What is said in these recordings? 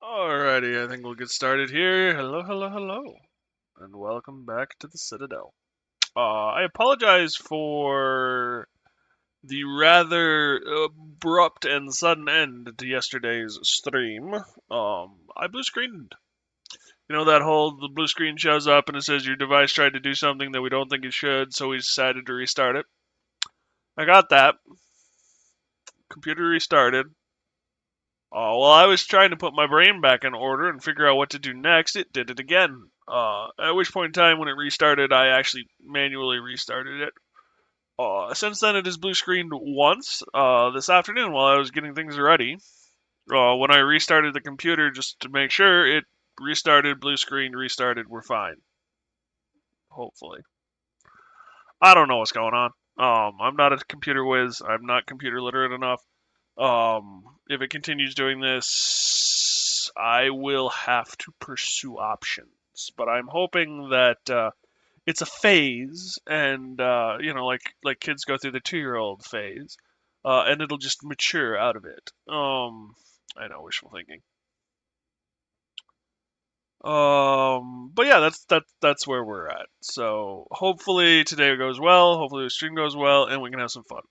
Alrighty, I think we'll get started here. Hello, hello, hello, and welcome back to the Citadel. I apologize for the rather abrupt and sudden end to yesterday's stream. I blue screened. You know that whole the blue screen shows up and it says your device tried to do something that we don't think it should, so we decided to restart it. I got that. Computer restarted. While I was trying to put my brain back in order and figure out what to do next, it did it again. At which point in time, when it restarted, I actually manually restarted it. Since then, it has blue screened once this afternoon while I was getting things ready. When I restarted the computer just to make sure, it restarted, blue screened, restarted, we're fine. Hopefully. I don't know what's going on. I'm not a computer whiz. I'm not computer literate enough. If it continues doing this, I will have to pursue options. But I'm hoping that it's a phase, and like kids go through the 2-year-old phase, and it'll just mature out of it. I know, wishful thinking. But yeah, that's where we're at. So hopefully today goes well. Hopefully the stream goes well, and we can have some fun.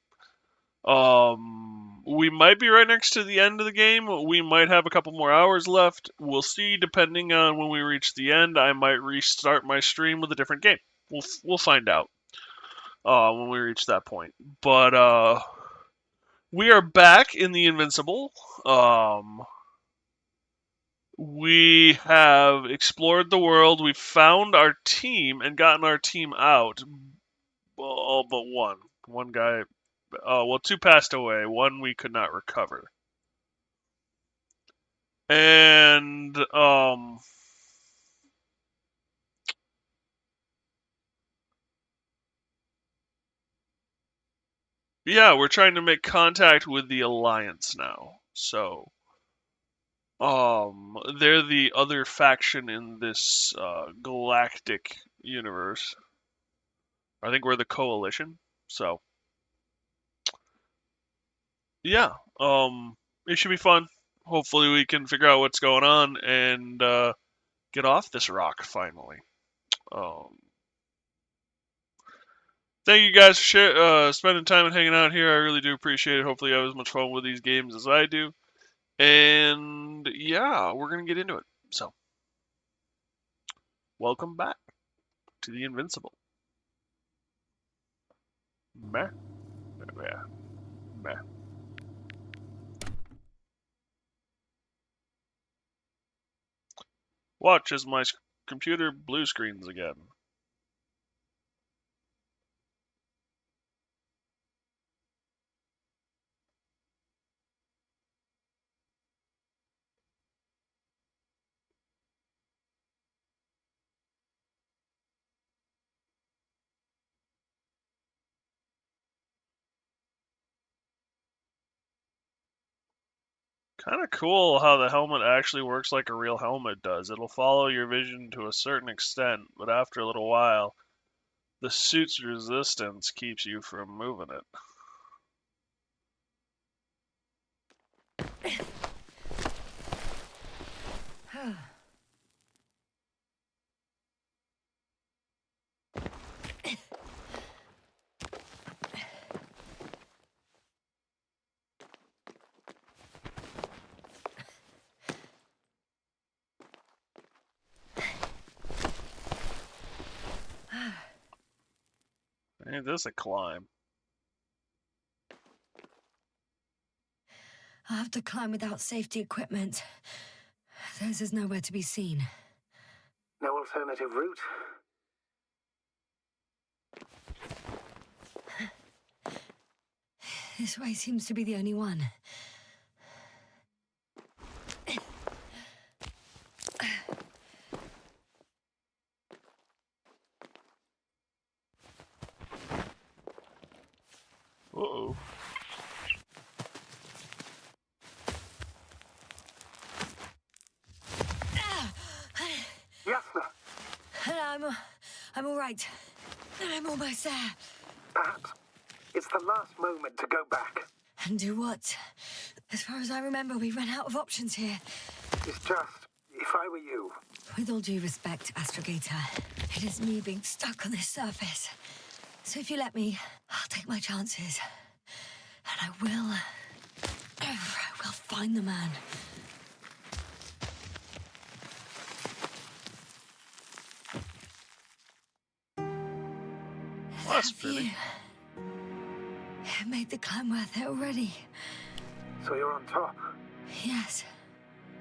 We might be right next to the end of the game. We might have a couple more hours left. We'll see, depending on when we reach the end. I might restart my stream with a different game. We'll find out when we reach that point. But we are back in the Invincible. We have explored the world. We've found our team and gotten our team out. All but one. One guy. Well, two passed away. One we could not recover. And yeah, we're trying to make contact with the Alliance now. So they're the other faction in this galactic universe. I think we're the Coalition. So yeah, it should be fun. Hopefully we can figure out what's going on and get off this rock finally. Um, Thank you guys for spending time and hanging out here. I really do appreciate it. Hopefully you have as much fun with these games as I do. And yeah, we're going to get into it. So, welcome back to the Invincible. Meh. Meh. Meh. Watch as my computer blue screens again. Kind of cool how the helmet actually works like a real helmet does. It'll follow your vision to a certain extent, but after a little while, the suit's resistance keeps you from moving it. Ain't this a climb? I'll have to climb without safety equipment. Theirs is nowhere to be seen. No alternative route? This way seems to be the only one. Uh-oh. Yasna! I'm all right. I'm almost there. Perhaps it's the last moment to go back. And do what? As far as I remember, we ran out of options here. It's just, if I were you, With all due respect, Astrogator, it is me being stuck on this surface. So if you let me, I'll take my chances. And I will find the man. Well, that's That pretty. view. It made the climb worth it already. so you're on top. Yes,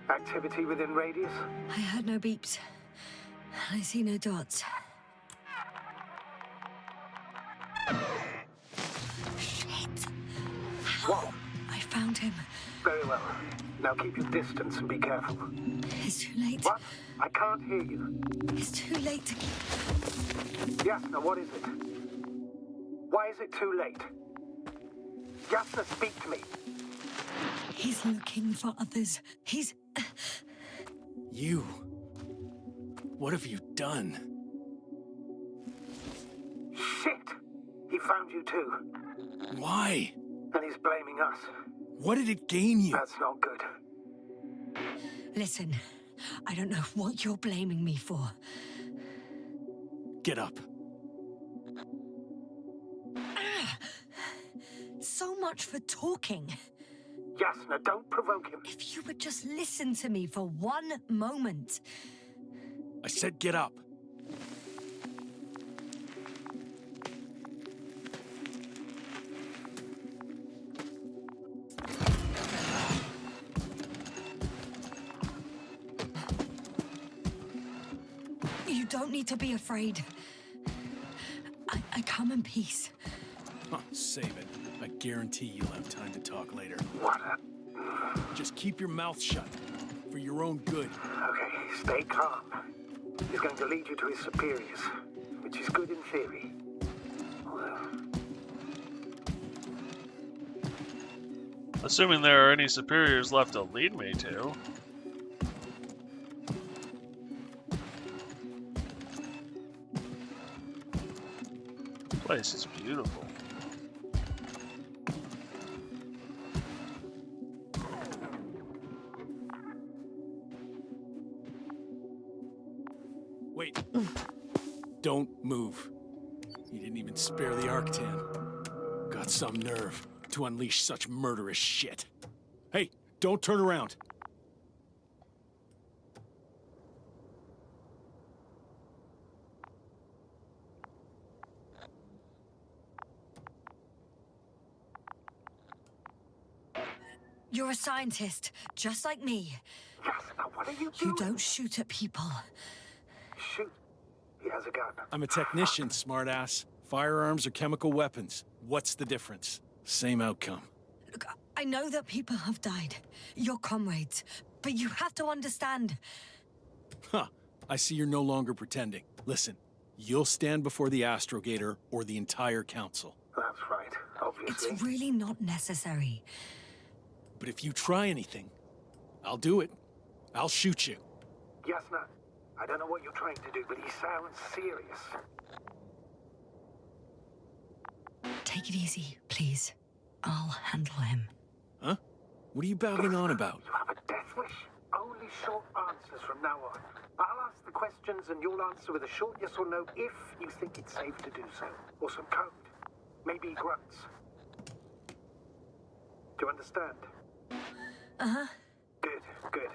Activity within radius? I heard no beeps. I see no dots. Shit! What? I found him. Very well. Now keep your distance and be careful. It's too late. What? I can't hear you. It's too late to keep... Yes, now what is it? Why is it too late? Jasna, speak to me. He's looking for others. He's... You. What have you done? Shit! He found you too. Why? And he's blaming us. What did it gain you? That's not good. Listen, I don't know what you're blaming me for. Get up. So much for talking. Jasna, don't provoke him. If you would just listen to me for one moment. I said get up. You don't need to be afraid. I come in peace. Huh, save it. I guarantee you'll have time to talk later. What a... Just keep your mouth shut. For your own good. Okay, stay calm. He's going to lead you to his superiors, which is good in theory. Well, Assuming there are any superiors left to lead me to. This place is beautiful. Wait. Don't move. You didn't even spare the Arctan. Got some nerve to unleash such murderous shit. Hey, don't turn around. You're a scientist, just like me. Jasna, what are you doing? You don't shoot at people. Shoot. He has a gun. I'm a technician, smartass. Firearms or chemical weapons. What's the difference? Same outcome. Look, I know that people have died. Your comrades. But you have to understand. Huh. I see you're no longer pretending. Listen, you'll stand before the Astrogator or the entire council. That's right, obviously. It's really not necessary. But if you try anything, I'll do it. I'll shoot you. Jasna, I don't know what you're trying to do, but he sounds serious. Take it easy, please. I'll handle him. Huh? What are you babbling on about? You have a death wish? Only short answers from now on. I'll ask the questions and you'll answer with a short yes or no if you think it's safe to do so. Or some code. Maybe grunts. Do you understand? Uh-huh. Good, good.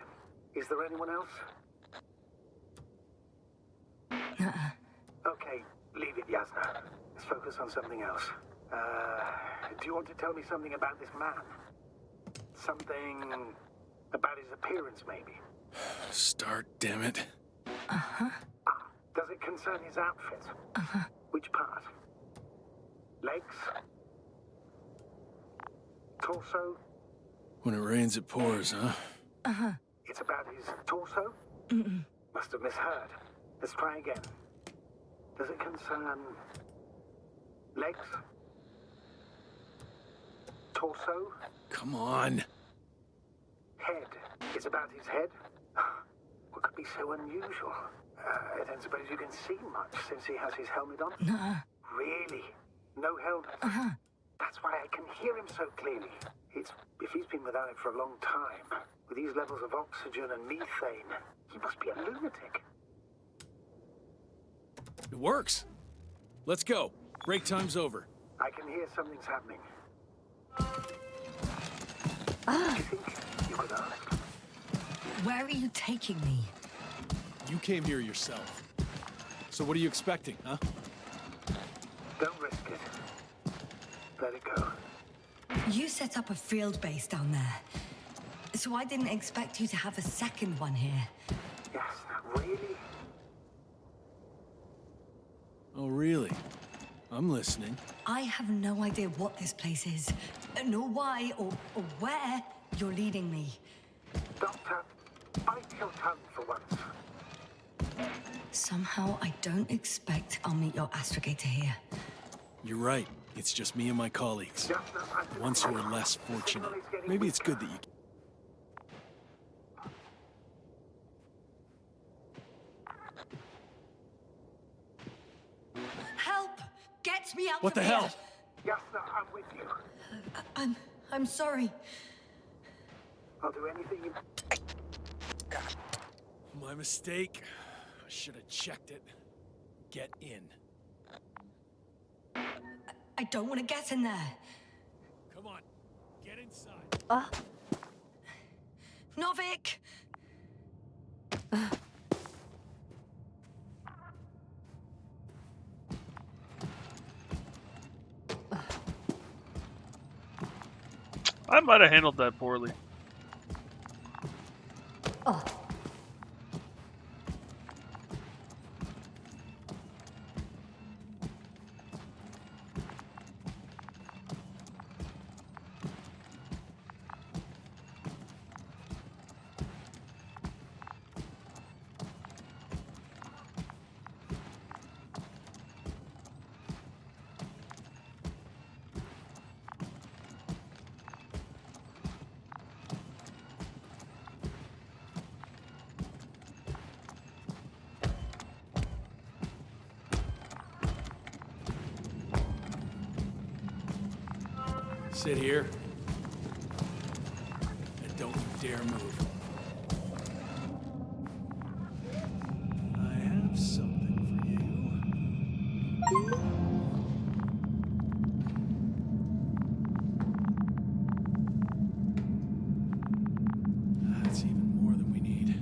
Is there anyone else? Okay, leave it, Jasna. Let's focus on something else. Do you want to tell me something about this man? Something about his appearance, maybe? Start, damn it. Does it concern his outfit? Which part? Legs? Torso? When it rains, it pours, huh? It's about his torso? Must have misheard. Let's try again. Does it concern legs? Torso? Come on. Head. It's about his head? What could be so unusual? I don't suppose you can see much since he has his helmet on? No. Really? No helmet? That's why I can hear him so clearly. If he's been without it for a long time, with these levels of oxygen and methane, he must be a lunatic. It works. Let's go. Break time's over. I can hear something's happening. Do you think you could ask? Where are you taking me? You came here yourself. So what are you expecting, huh? Don't risk it. Let it go. You set up a field base down there. So I didn't expect you to have a second one here. Yes, really? Oh, really? I'm listening. I have no idea what this place is, nor why or where you're leading me. Doctor, bite your tongue for once. Somehow I don't expect I'll meet your astrogator here. You're right. It's just me and my colleagues. The ones who are less fortunate. Maybe it's good that you... Help! Get me out What from the hell? here! Yasna, I'm with you. I'm sorry. I'll do anything you... My mistake. I should have checked it. Get in. I don't want to get in there. Come on. Get inside. Novik! I might have handled that poorly. Sit here. And don't you dare move. I have something for you. That's even more than we need.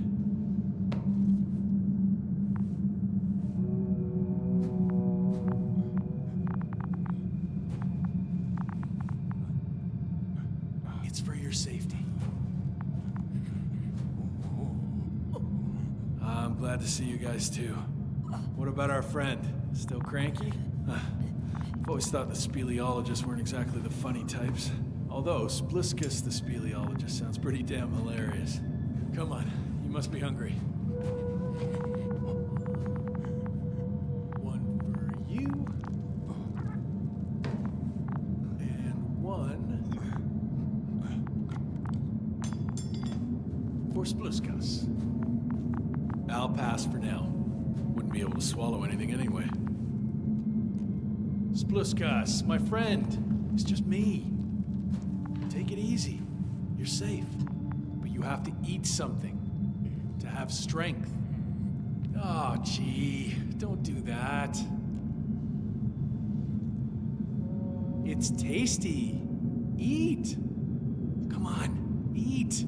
It's for your safety. I'm glad to see you guys too. What about our friend? Still cranky? I've always thought the speleologists weren't exactly the funny types. Although Spliskus the speleologist sounds pretty damn hilarious. Come on, you must be hungry. One for you. And one for Spliskus. I'll pass for now. Wouldn't be able to swallow anything anyway. Spliskus, my friend. It's just me. Take it easy. You're safe. But you have to eat something to have strength. Oh, gee. Don't do that. It's tasty. Eat. Come on, eat.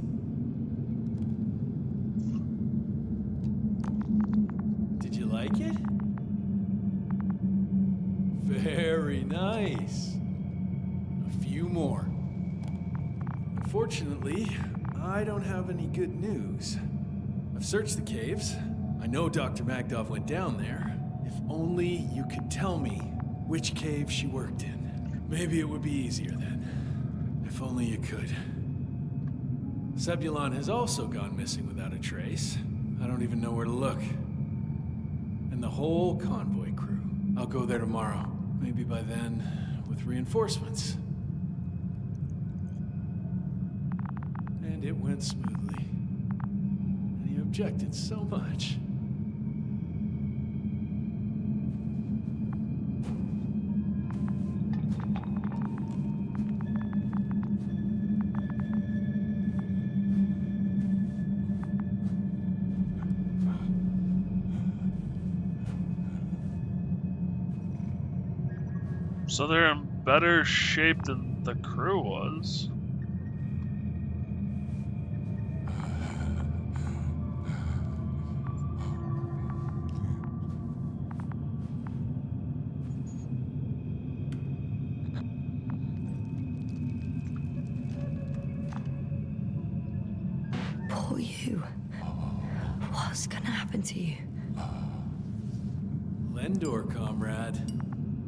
Did you like it? Very nice. A few more. Unfortunately, I don't have any good news. I've searched the caves. I know Dr. Magdov went down there. If only you could tell me which cave she worked in. Maybe it would be easier then. If only you could. Sebulon has also gone missing without a trace. I don't even know where to look. And the whole convoy crew. I'll go there tomorrow. Maybe by then, with reinforcements. And it went smoothly. And he objected so much. So they're in better shape than the crew was. Poor you. What's gonna happen to you? Lendor, comrade.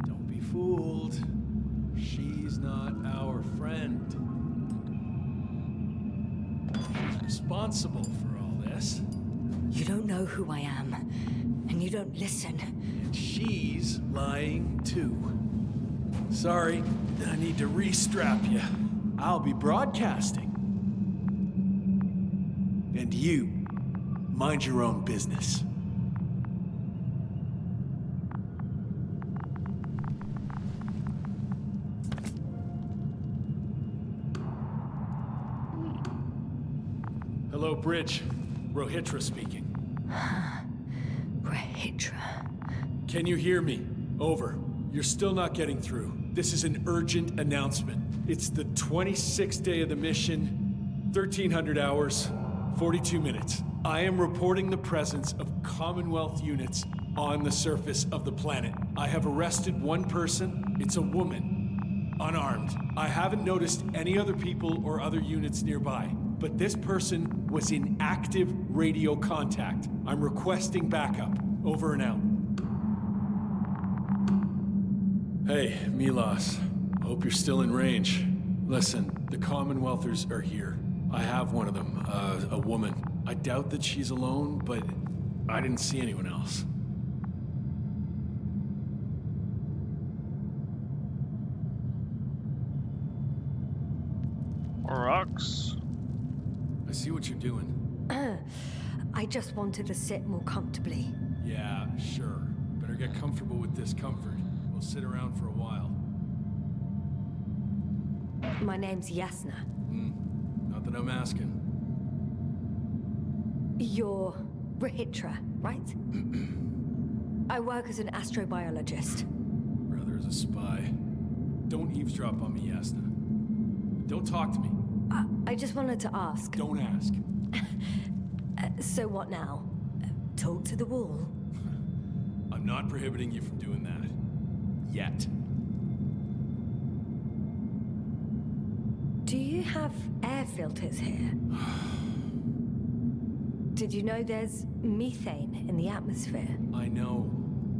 Don't be fooled. She's not our friend. She's responsible for all this. You don't know who I am, and you don't listen. And she's lying too. Sorry, I need to restrap you. I'll be broadcasting. And you, mind your own business. Hello, Bridge. Rohitra speaking. Rohitra. Can you hear me? Over. You're still not getting through. This is an urgent announcement. It's the 26th day of the mission, 1300 hours, 42 minutes. I am reporting the presence of Commonwealth units on the surface of the planet. I have arrested one person. It's a woman, unarmed. I haven't noticed any other people or other units nearby, but this person was in active radio contact. I'm requesting backup. Over and out. Hey, Milos. Hope you're still in range. Listen, the Commonwealthers are here. I have one of them, a woman. I doubt that she's alone, but I didn't see anyone else. Rocks. I see what you're doing. I just wanted to sit more comfortably. Yeah, sure. Better get comfortable with discomfort. We'll sit around for a while. My name's Yasna. Not that I'm asking. You're Rohitra, right? I work as an astrobiologist. Brother is a spy. Don't eavesdrop on me, Yasna. Don't talk to me. I just wanted to ask. Don't ask. So what now? Talk to the wall? I'm not prohibiting you from doing that. Yet. Do you have air filters here? Did you know there's methane in the atmosphere? I know.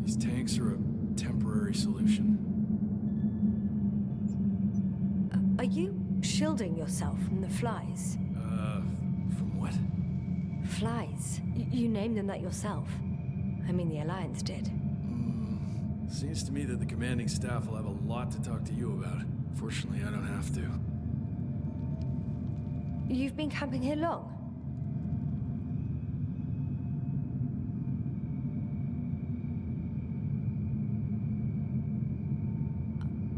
These tanks are a temporary solution. Are you shielding yourself from the flies? From what? Flies. You named them that yourself. I mean, the Alliance did. Seems to me that the commanding staff will have a lot to talk to you about. Fortunately, I don't have to. You've been camping here long?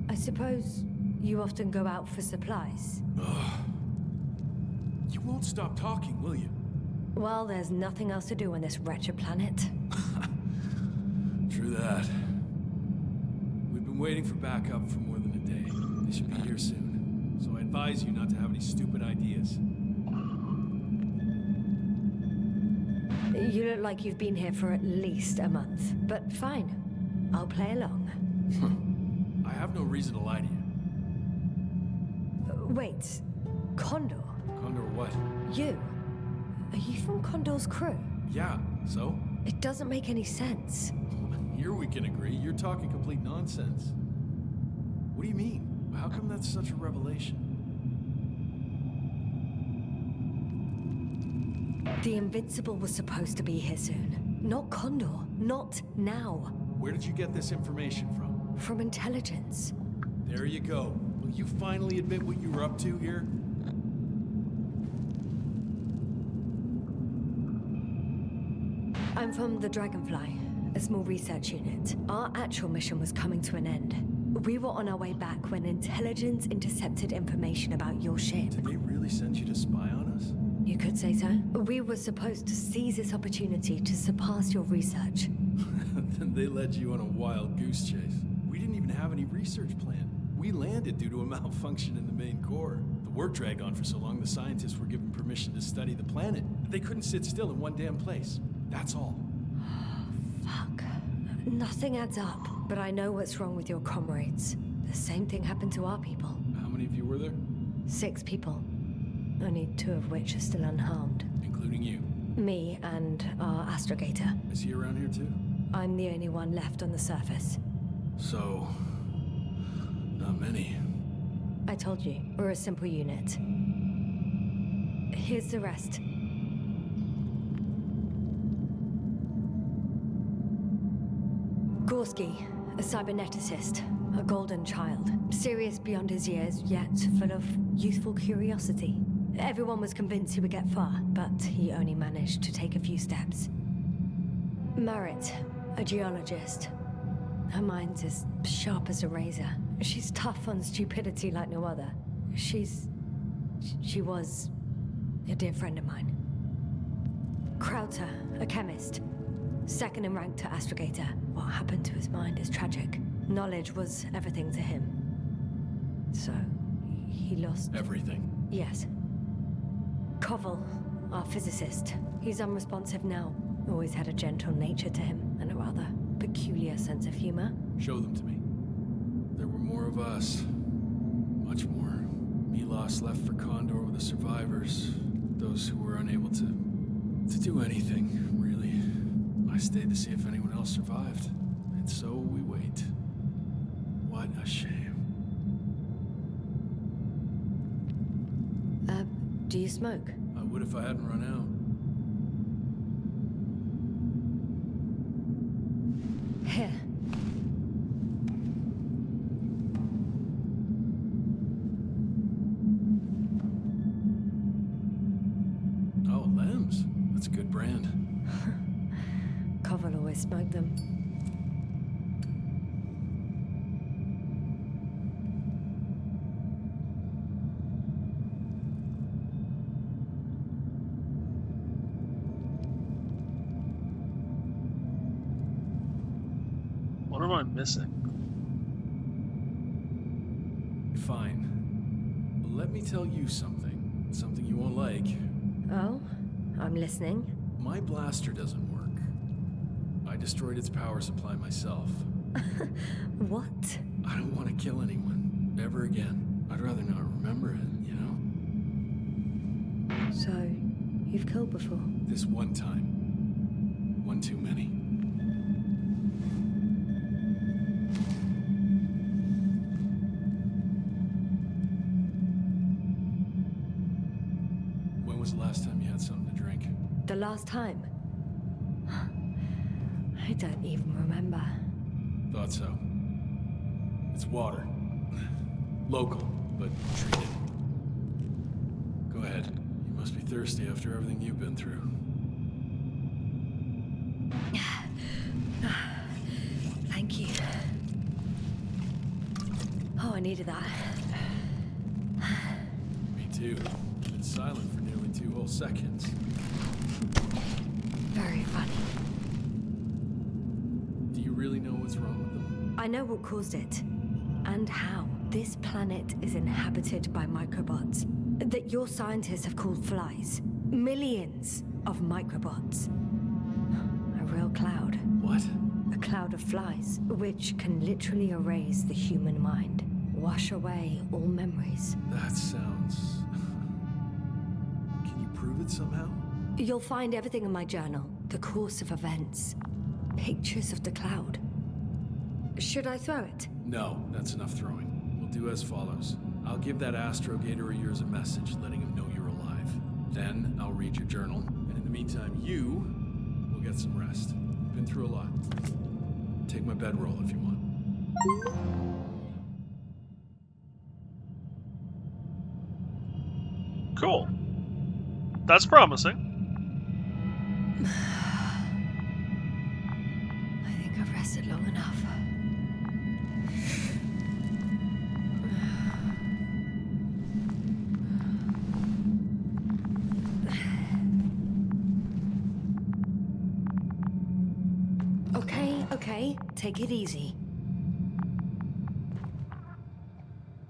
I suppose you often go out for supplies? You won't stop talking, will you? Well, there's nothing else to do on this wretched planet. True that. We've been waiting for backup for more than a day. They should be here soon. So I advise you not to have any stupid ideas. You look like you've been here for at least a month. But fine. I'll play along. I have no reason to lie to you. Wait. Condor? Condor what? You? Are you from Condor's crew? Yeah, so? It doesn't make any sense. Here we can agree. You're talking complete nonsense. What do you mean? How come that's such a revelation? The Invincible was supposed to be here soon. Not Condor. Not now. Where did you get this information from? From intelligence. There you go. Will you finally admit what you were up to here? I'm from the Dragonfly, a small research unit. Our actual mission was coming to an end. We were on our way back when intelligence intercepted information about your ship. Did they really send you to spy on us? You could say so. We were supposed to seize this opportunity to surpass your research. Then they led you on a wild goose chase. We didn't even have any research plan. We landed due to a malfunction in the main core. The work dragged on for so long, the scientists were given permission to study the planet. They couldn't sit still in one damn place. That's all. Fuck. Nothing adds up, but I know what's wrong with your comrades. The same thing happened to our people. How many of you were there? 6 people. Only 2 of which are still unharmed. Including you. Me and our astrogator. Is he around here too? I'm the only one left on the surface. So... not many. I told you, we're a simple unit. Here's the rest. Gorski, a cyberneticist, a golden child. Serious beyond his years, yet full of youthful curiosity. Everyone was convinced he would get far, but he only managed to take a few steps. Marit, a geologist. Her mind's as sharp as a razor. She's tough on stupidity like no other. She was a dear friend of mine. Krauter, a chemist. Second in rank to astrogator. What happened to his mind is tragic. Knowledge was everything to him. So, he lost... Everything. Yes. Koval, our physicist. He's unresponsive now. Always had a gentle nature to him, and a rather peculiar sense of humor. Show them to me. There were more of us. Much more. Milos left for Condor with the survivors. Those who were unable to do anything, really. I stayed to see if anyone else survived. And so we wait. What a shame. Do you smoke? I would if I hadn't run out. Here. Oh, Lems. That's a good brand. Koval always smoked them. What am I missing? Fine. Well, let me tell you something. Something you won't like. Oh? I'm listening. My blaster doesn't work. I destroyed its power supply myself. What? I don't want to kill anyone. Ever again. I'd rather not remember it, you know? So, you've killed before? This one time. One too many. When was the last time you had something to drink? The last time? I don't even remember. Thought so. It's water. Local, but treated. Go ahead. You must be thirsty after everything you've been through. Thank you. Oh, I needed that. Me too. Been silent for nearly 2 whole seconds. Very funny. Do you really know what's wrong with them? I know what caused it. And how. This planet is inhabited by microbots that your scientists have called flies. Millions of microbots. A real cloud. What? A cloud of flies, which can literally erase the human mind. Wash away all memories. That sounds... Can you prove it somehow? You'll find everything in my journal. The course of events. Pictures of the cloud. Should I throw it? No, that's enough throwing. We'll do as follows. I'll give that astrogator of yours a message letting him know you're alive. Then I'll read your journal, and in the meantime, you will get some rest. You've been through a lot. Take my bedroll if you want. Cool. That's promising. I think I've rested long enough. Okay, take it easy.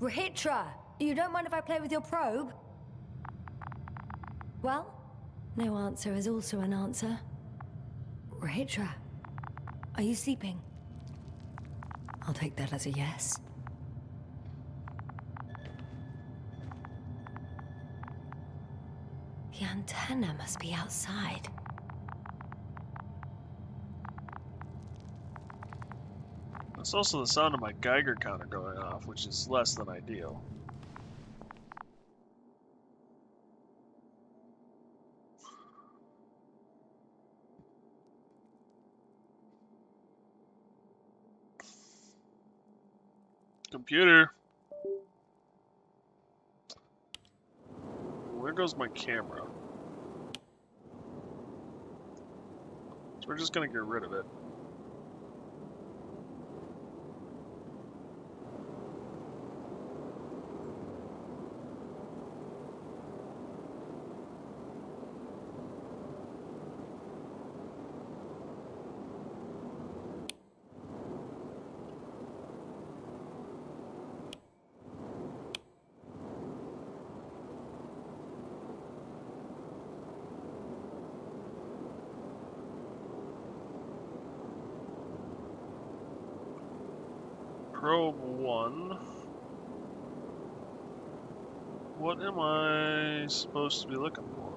Rahitra, you don't mind if I play with your probe? Well, no answer is also an answer. Rahitra, are you sleeping? I'll take that as a yes. The antenna must be outside. That's also the sound of my Geiger counter going off, which is less than ideal. Computer. Where goes my camera? So we're just gonna get rid of it. Probe 1. What am I supposed to be looking for?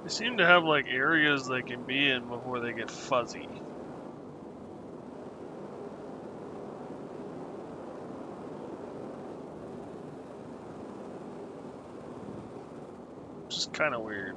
They seem to have like areas they can be in before they get fuzzy. Which is kind of weird.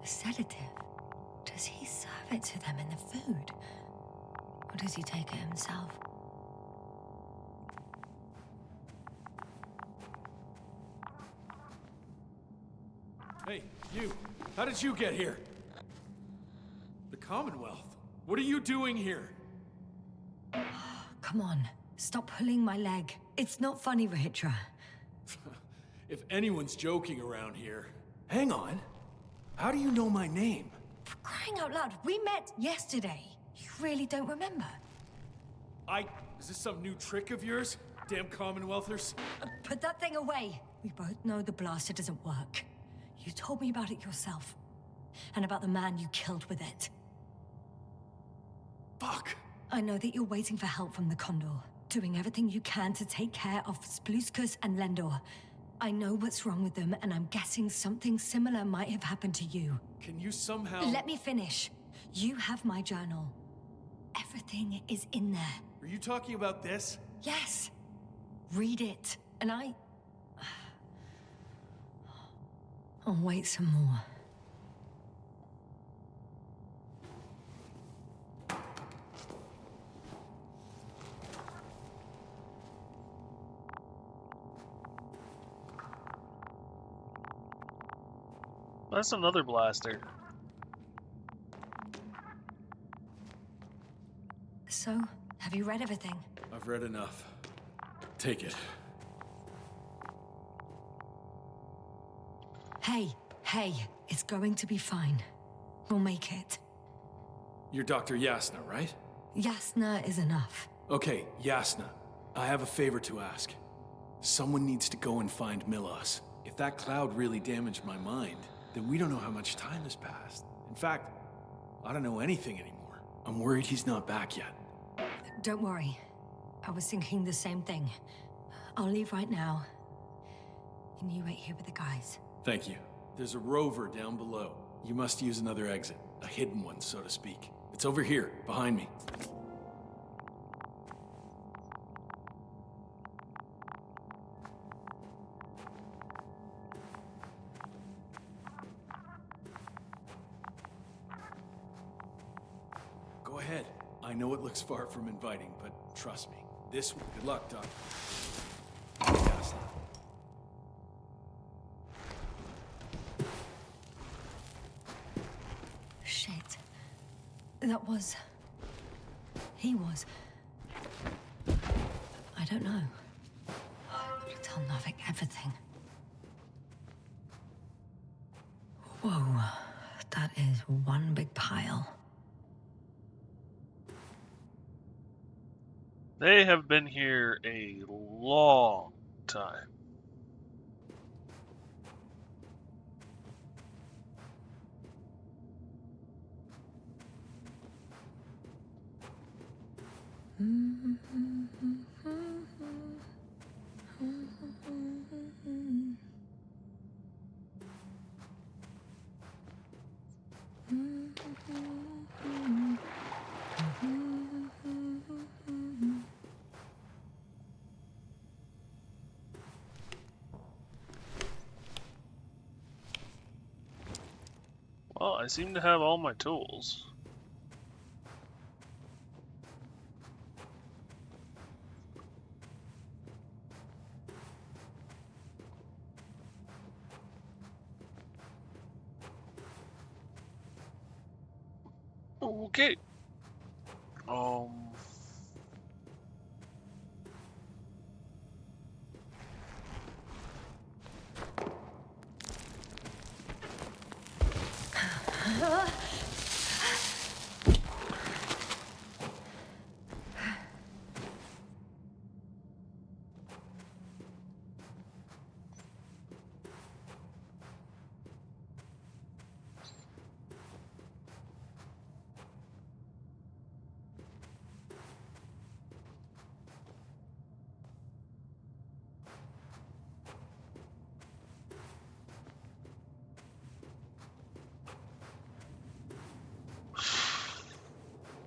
A sedative? Does he serve it to them in the food? Or does he take it himself? Hey, you! How did you get here? The Commonwealth? What are you doing here? Come on, stop pulling my leg. It's not funny, Rahitra. If anyone's joking around here... Hang on. How do you know my name? For crying out loud, we met yesterday. You really don't remember? Is this some new trick of yours? Damn Commonwealthers. Put that thing away. We both know the blaster doesn't work. You told me about it yourself. And about the man you killed with it. Fuck! I know that you're waiting for help from the Condor. Doing everything you can to take care of Spluskus and Lendor. I know what's wrong with them, and I'm guessing something similar might have happened to you. Can you somehow... Let me finish. You have my journal. Everything is in there. Are you talking about this? Yes. Read it. And I'll wait some more. That's another blaster. So, have you read everything? I've read enough. Take it. Hey, it's going to be fine. We'll make it. You're Dr. Yasna, right? Yasna is enough. Okay, Yasna. I have a favor to ask. Someone needs to go and find Milos. If that cloud really damaged my mind, then we don't know how much time has passed. In fact, I don't know anything anymore. I'm worried he's not back yet. Don't worry. I was thinking the same thing. I'll leave right now. And you wait here with the guys. Thank you. There's a rover down below. You must use another exit. A hidden one, so to speak. It's over here, behind me. Go ahead. I know it looks far from inviting, but trust me. This one. Good luck, Doc. Yes. Shit. That was... He was... I don't know. Tell Novik everything. Whoa. That is one big pile. They have been here a long time. Well, I seem to have all my tools. Okay.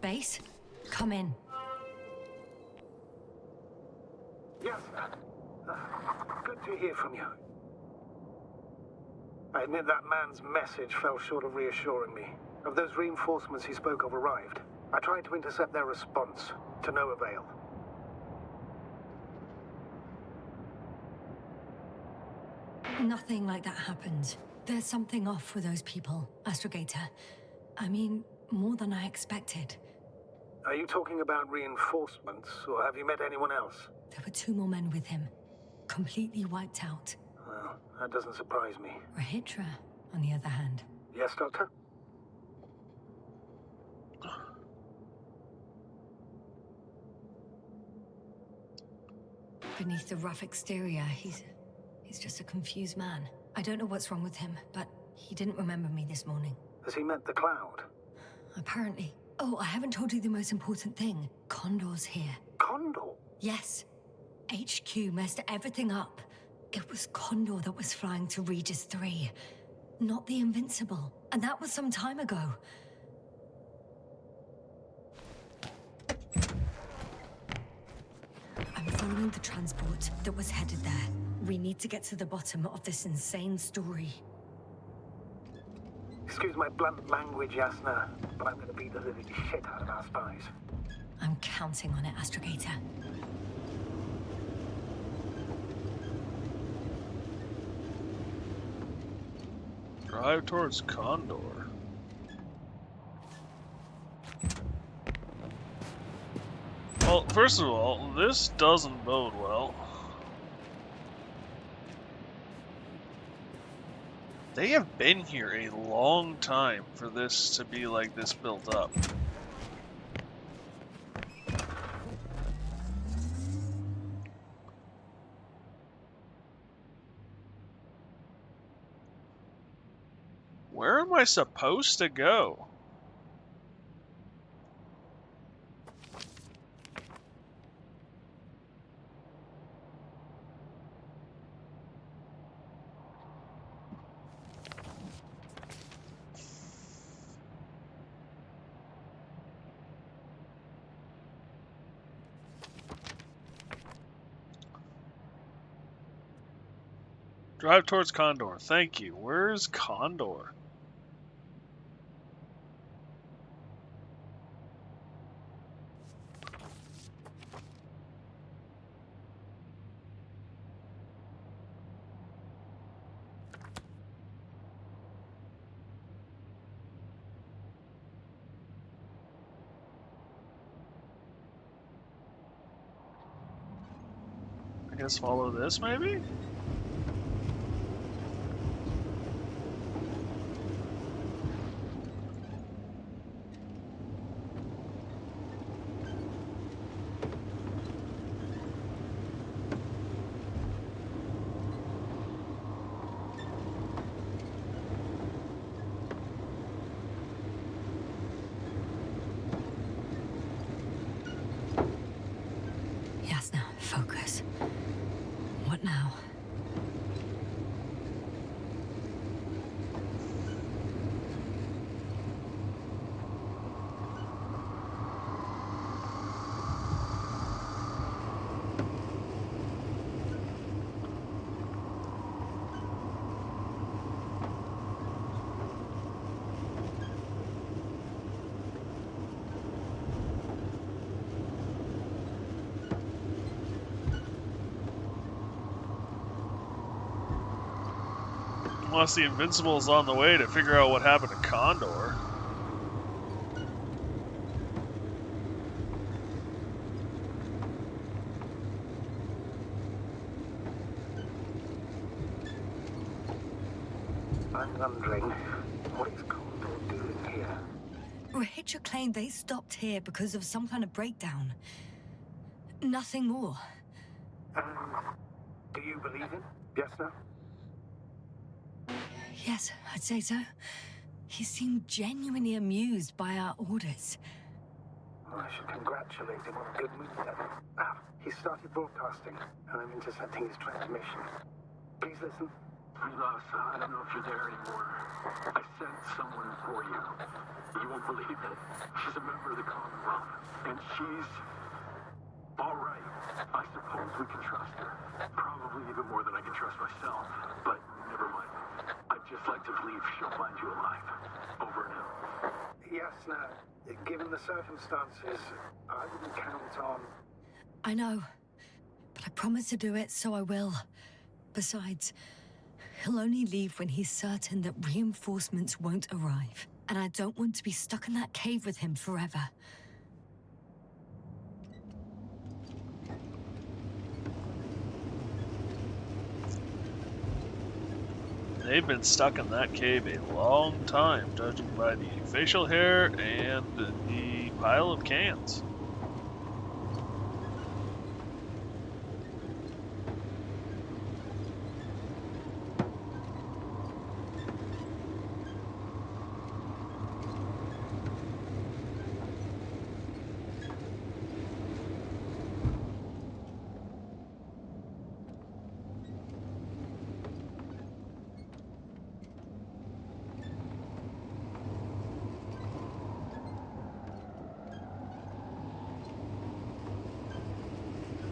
Base, come in. Yes, good to hear from you. I admit that man's message fell short of reassuring me. Of those reinforcements he spoke of arrived. I tried to intercept their response, to no avail. Nothing like that happened. There's something off with those people, Astrogator. I mean, more than I expected. Are you talking about reinforcements, or have you met anyone else? There were 2 more men with him, completely wiped out. Well, that doesn't surprise me. Rahitra, on the other hand. Yes, Doctor? Beneath the rough exterior, he's just a confused man. I don't know what's wrong with him, but he didn't remember me this morning. Has he met the Cloud? Apparently. Oh, I haven't told you the most important thing. Condor's here. Condor? Yes. HQ messed everything up. It was Condor that was flying to Regis 3, not the Invincible. And that was some time ago. I'm following the transport that was headed there. We need to get to the bottom of this insane story. Excuse my blunt language, Yasna, but I'm going to beat the living shit out of our spies. I'm counting on it, Astrogator. Drive towards Condor. Well, first of all, this doesn't bode well. They have been here a long time for this to be like this built up. Where am I supposed to go? Drive towards Condor. Thank you. Where's Condor? I guess follow this, maybe? Yes, now, focus. What now? Unless the Invincible is on the way to figure out what happened to Condor. I'm wondering, what is Condor doing here? Richard claimed they stopped here because of some kind of breakdown. Nothing more. Do you believe him? Yes, no? Yes, I'd say so. He seemed genuinely amused by our orders. Well, I should congratulate him on a good move then. Ah, he started broadcasting, and I'm intercepting his transmission. Please listen. Lois, I don't know if you're there anymore. I sent someone for you. You won't believe it. She's a member of the Commonwealth, and she's all right. I suppose we can trust her. Probably even more than I can trust myself. But never mind. I'd just like to believe she'll find you alive. Over and out. Yes, no. Given the circumstances, I wouldn't count on... I know, but I promised to do it, so I will. Besides, he'll only leave when he's certain that reinforcements won't arrive. And I don't want to be stuck in that cave with him forever. They've been stuck in that cave a long time, judging by the facial hair and the pile of cans.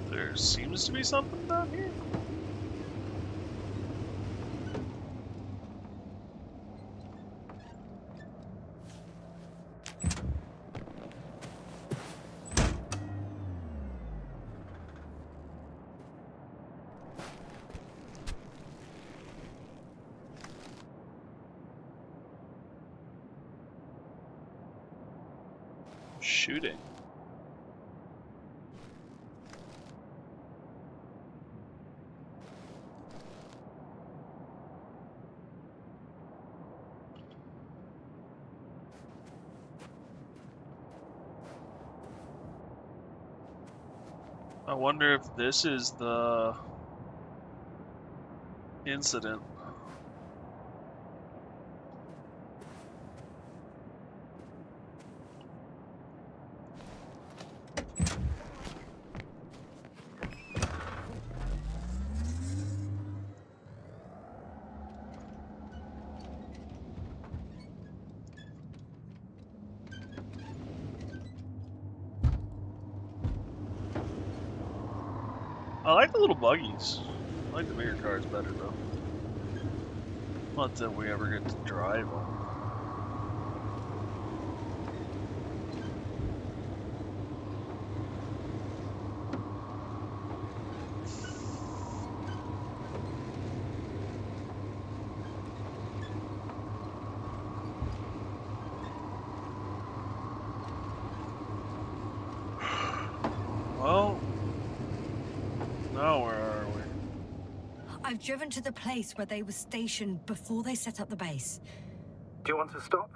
There seems to be something down here. Shooting. I wonder if this is the incident. I like the little buggies. I like the bigger cars better though. Not that we ever get to drive them. Well, now where are we? I've driven to the place where they were stationed before they set up the base. Do you want to stop?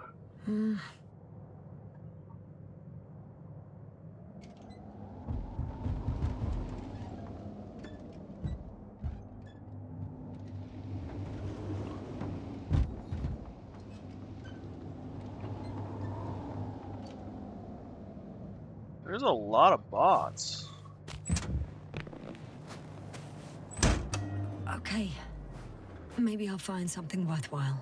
There's a lot of bots. Okay. Maybe I'll find something worthwhile.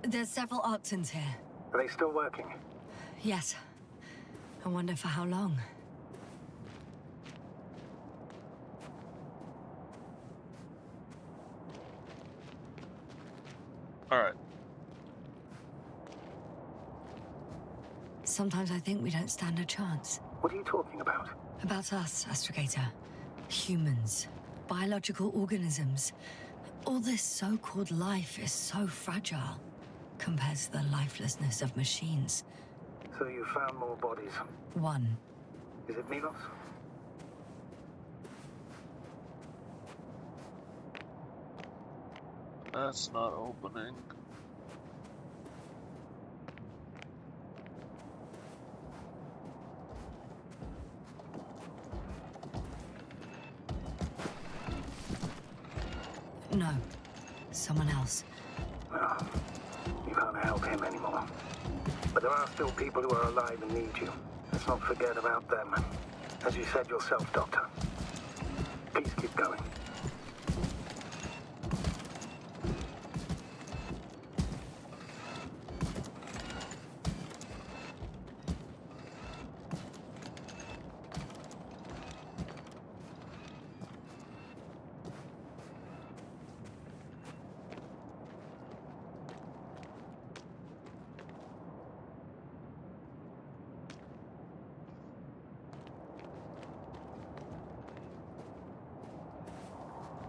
There's several Arctons here. Are they still working? Yes. I wonder for how long. Alright. Sometimes I think we don't stand a chance. What are you talking about? About us, Astrogator. Humans. Biological organisms. All this so-called life is so fragile compared to the lifelessness of machines. So you found more bodies. One. Is it Milos? That's not opening. No. Someone else. No. You can't help him anymore. But there are still people who are alive and need you. Let's not forget about them. As you said yourself, Doctor. Please keep going.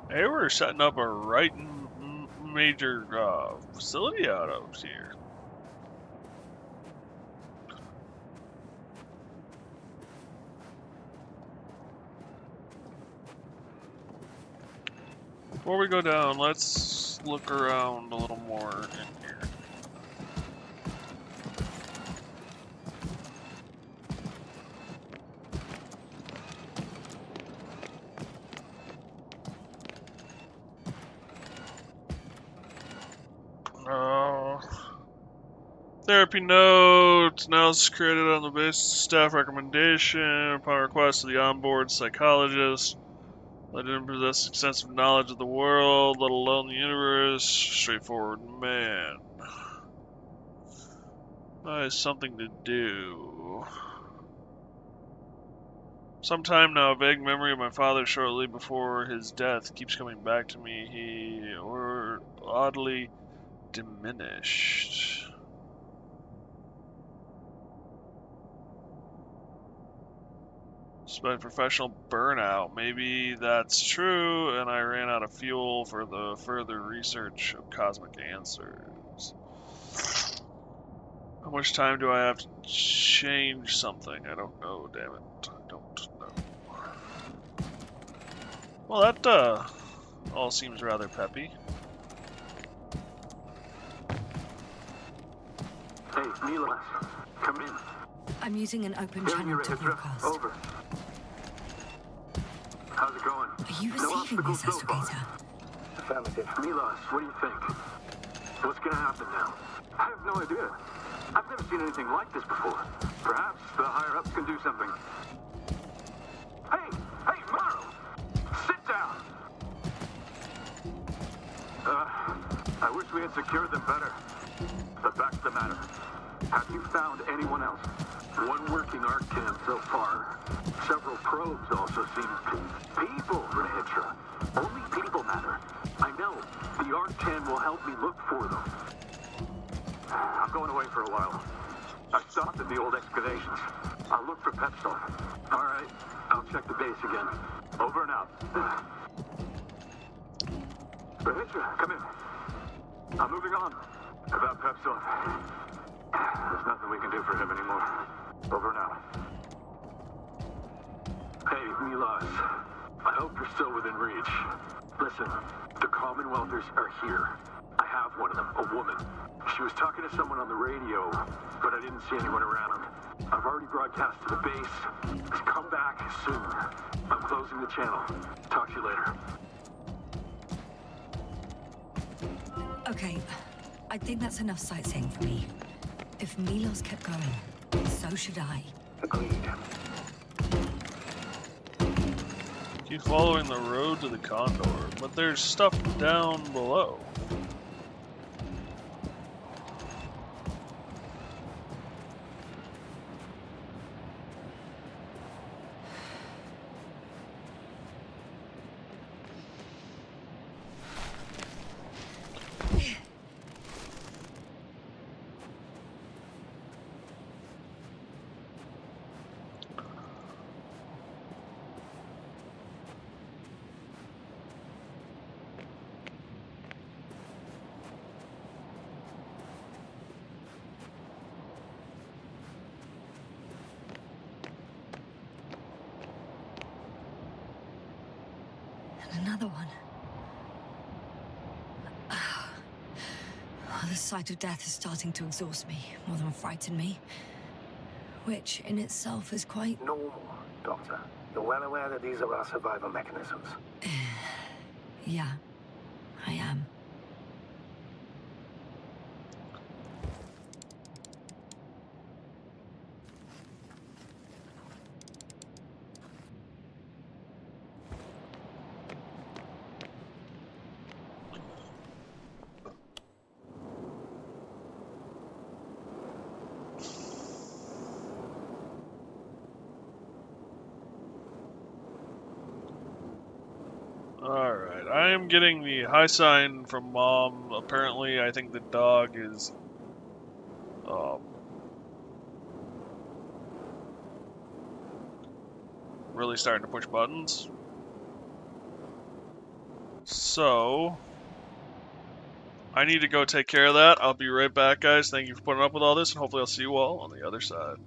Hey, we're setting up a right major facility out of here. Before we go down, let's look around a little more in here. Therapy note now is created on the basis of staff recommendation upon request of the onboard psychologist. I didn't possess extensive knowledge of the world, let alone the universe. Straightforward man. That is something to do. Sometime now, a vague memory of my father shortly before his death keeps coming back to me. He oddly diminished. Despite professional burnout, maybe that's true, and I ran out of fuel for the further research of cosmic answers. How much time do I have to change something? I don't know, damn it. I don't know. Well, that, all seems rather peppy. Hey, Milas, come in. I'm using an open Hearing you, channel to Hitra. broadcast. Over. How's it going? Are you No receiving obstacles this, so far. Astrogator? Affirmative. Milas, what do you think? What's gonna happen now? I have no idea. I've never seen anything like this before. Perhaps the higher-ups can do something. Hey, Morrow! Sit down! I wish we had secured them better. But back to the matter. Have you found anyone else? One working Arccan so far. Several probes also seem people, Hitra. Only people matter. I know. The Arccan will help me look for them. I'm going away for a while. I stopped at the old excavations. I'll look for pet stuff. All right. I'll check the base again. Over and out. Hitra, come in. I'm moving on. About Pepsol. There's nothing we can do for him anymore. Over and out. Hey, Milas. I hope you're still within reach. Listen, the Commonwealthers are here. I have one of them, a woman. She was talking to someone on the radio, but I didn't see anyone around. I've already broadcast to the base. Just come back soon. I'm closing the channel. Talk to you later. Okay, I think that's enough sightseeing for me. If Milos kept going, so should I. Agreed. Keep following the road to the Condor, but there's stuff down below. And another one. The sight of death is starting to exhaust me more than frighten me. Which, in itself, is quite... Normal, Doctor. You're well aware that these are our survival mechanisms. Yeah, I am. Alright, I am getting the high sign from Mom. Apparently, I think the dog is really starting to push buttons. So, I need to go take care of that. I'll be right back, guys. Thank you for putting up with all this, and hopefully I'll see you all on the other side.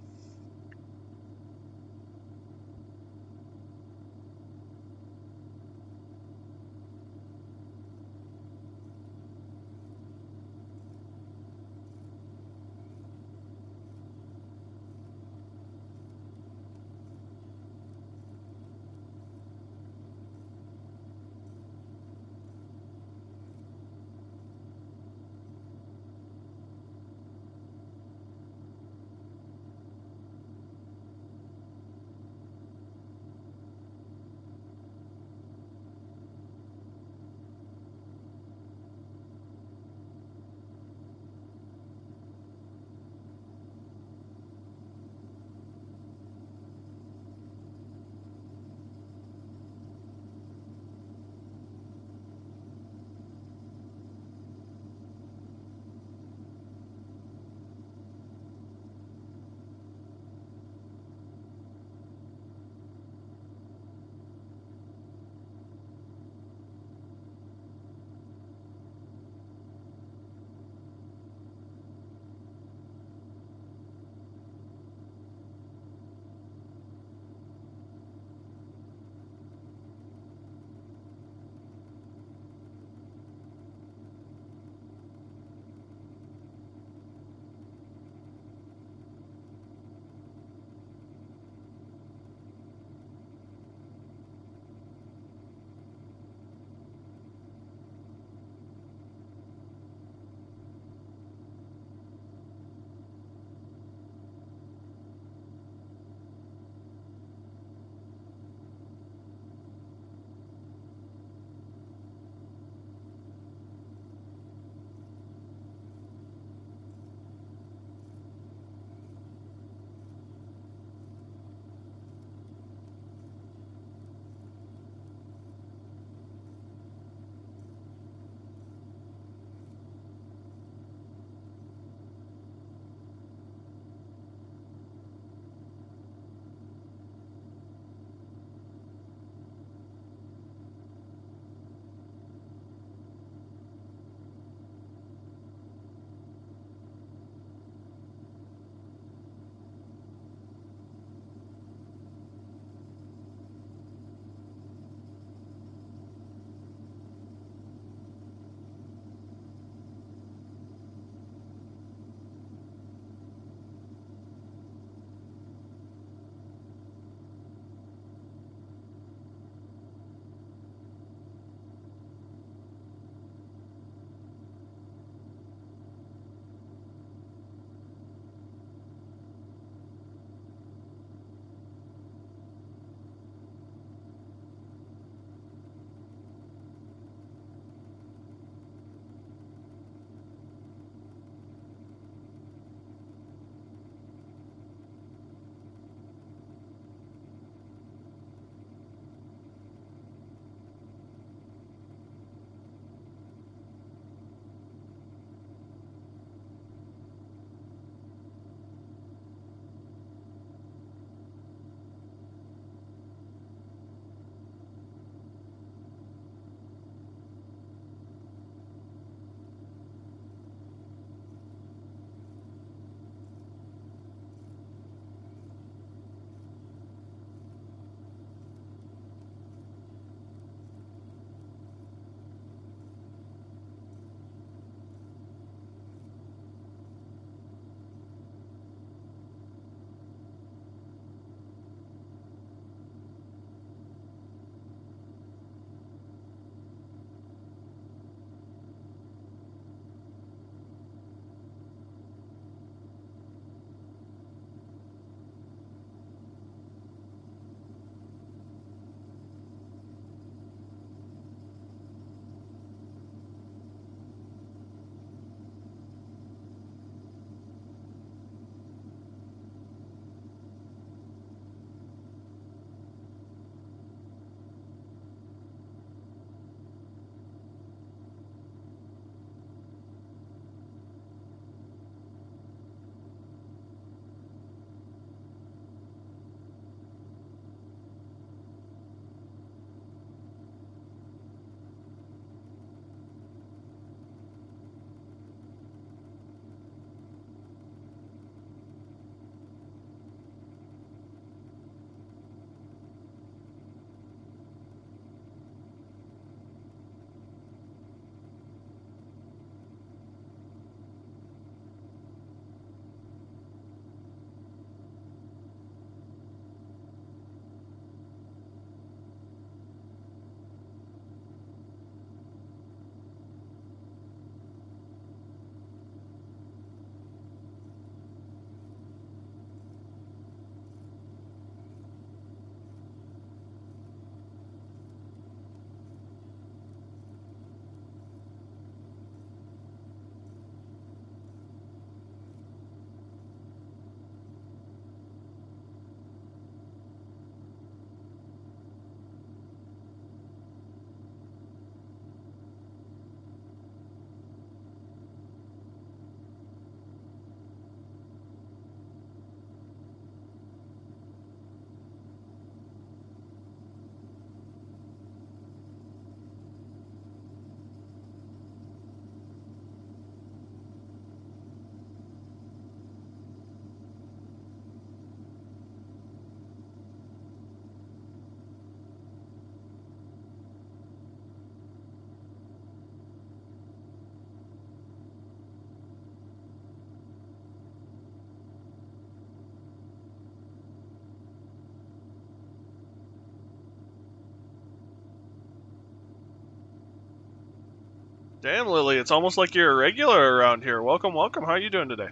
Damn, Lily, it's almost like you're a regular around here. Welcome, welcome. How are you doing today?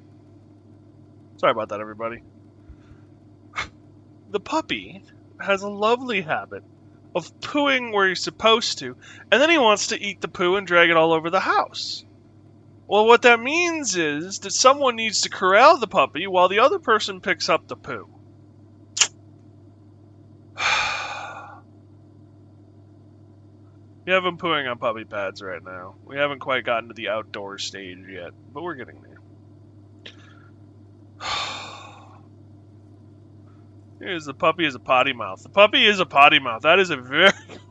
Sorry about that, everybody. The puppy has a lovely habit of pooing where he's supposed to, and then he wants to eat the poo and drag it all over the house. Well, what that means is that someone needs to corral the puppy while the other person picks up the poo. We have him pooing on puppy pads right now. We haven't quite gotten to the outdoor stage yet, but we're getting there. Here's the puppy is a potty mouth. The puppy is a potty mouth. That is a very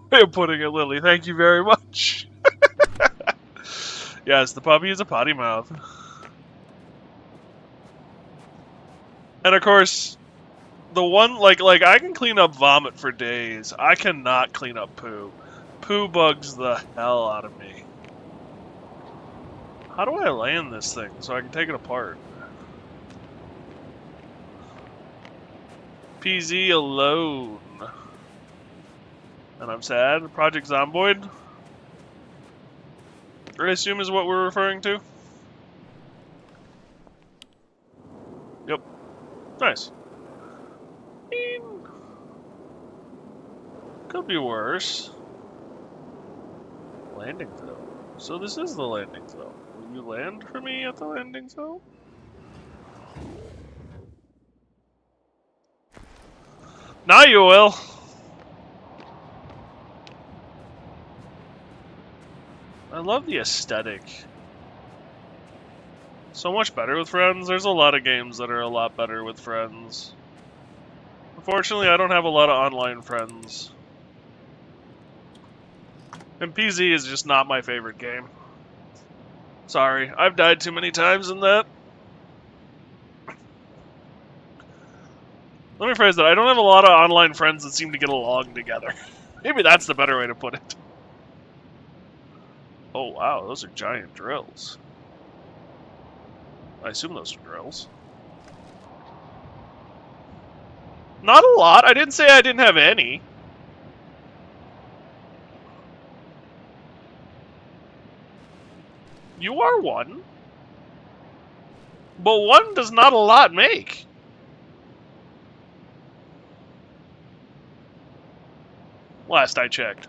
way of putting it, Lily. Thank you very much. Yes, the puppy is a potty mouth. And of course, the one like I can clean up vomit for days. I cannot clean up poo. Poo bugs the hell out of me. How do I land this thing so I can take it apart? PZ alone. And I'm sad. Project Zomboid, I assume is what we're referring to. Yep. Nice. Could be worse. Landing zone. So this is the landing zone. Will you land for me at the landing zone? Now you will. I love the aesthetic. So much better with friends. There's a lot of games that are a lot better with friends. Unfortunately, I don't have a lot of online friends. And PZ is just not my favorite game. Sorry, I've died too many times in that. Let me phrase that. I don't have a lot of online friends that seem to get along together. Maybe that's the better way to put it. Oh wow, those are giant drills. I assume those are drills. Not a lot. I didn't say I didn't have any. You are one. But one does not a lot make. Last I checked.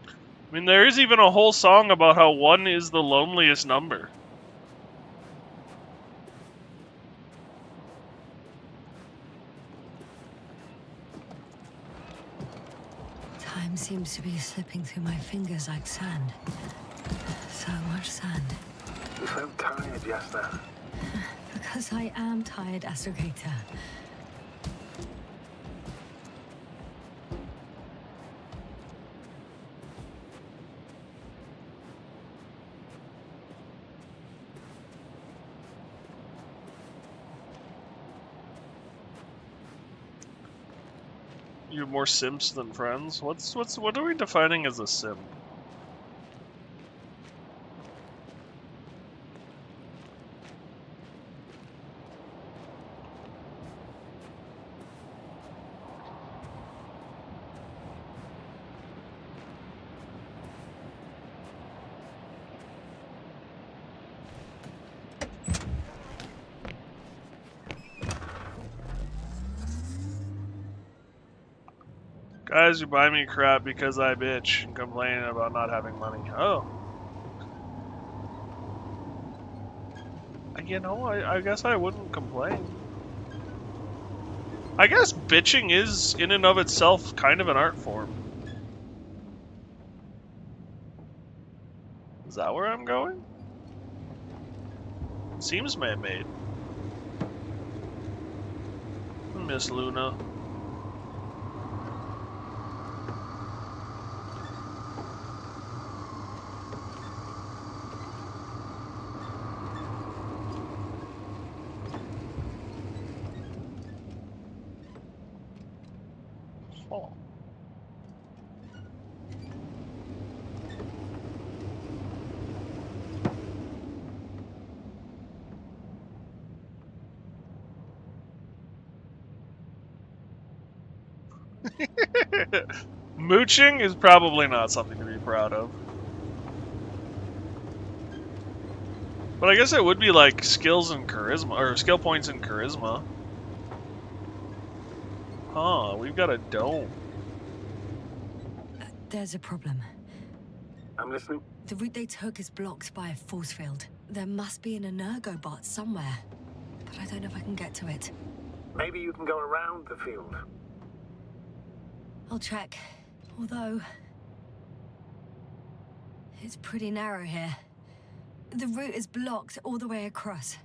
I mean, there is even a whole song about how one is the loneliest number. Time seems to be slipping through my fingers like sand. So much sand. You sound tired, Yester. Because I am tired, Astrogator. You have more simps than friends? What are we defining as a simp? Guys who buy me crap because I bitch and complain about not having money. Oh. You know, I guess I wouldn't complain. I guess bitching is, in and of itself, kind of an art form. Is that where I'm going? Seems man-made. Miss Luna. Oh. Mooching is probably not something to be proud of. But I guess it would be like skills and charisma, or skill points and charisma. Huh, we've got a dome. There's a problem. I'm listening. The route they took is blocked by a force field. There must be an Energo bot somewhere, but I don't know if I can get to it. Maybe you can go around the field. I'll check. Although... it's pretty narrow here. The route is blocked all the way across.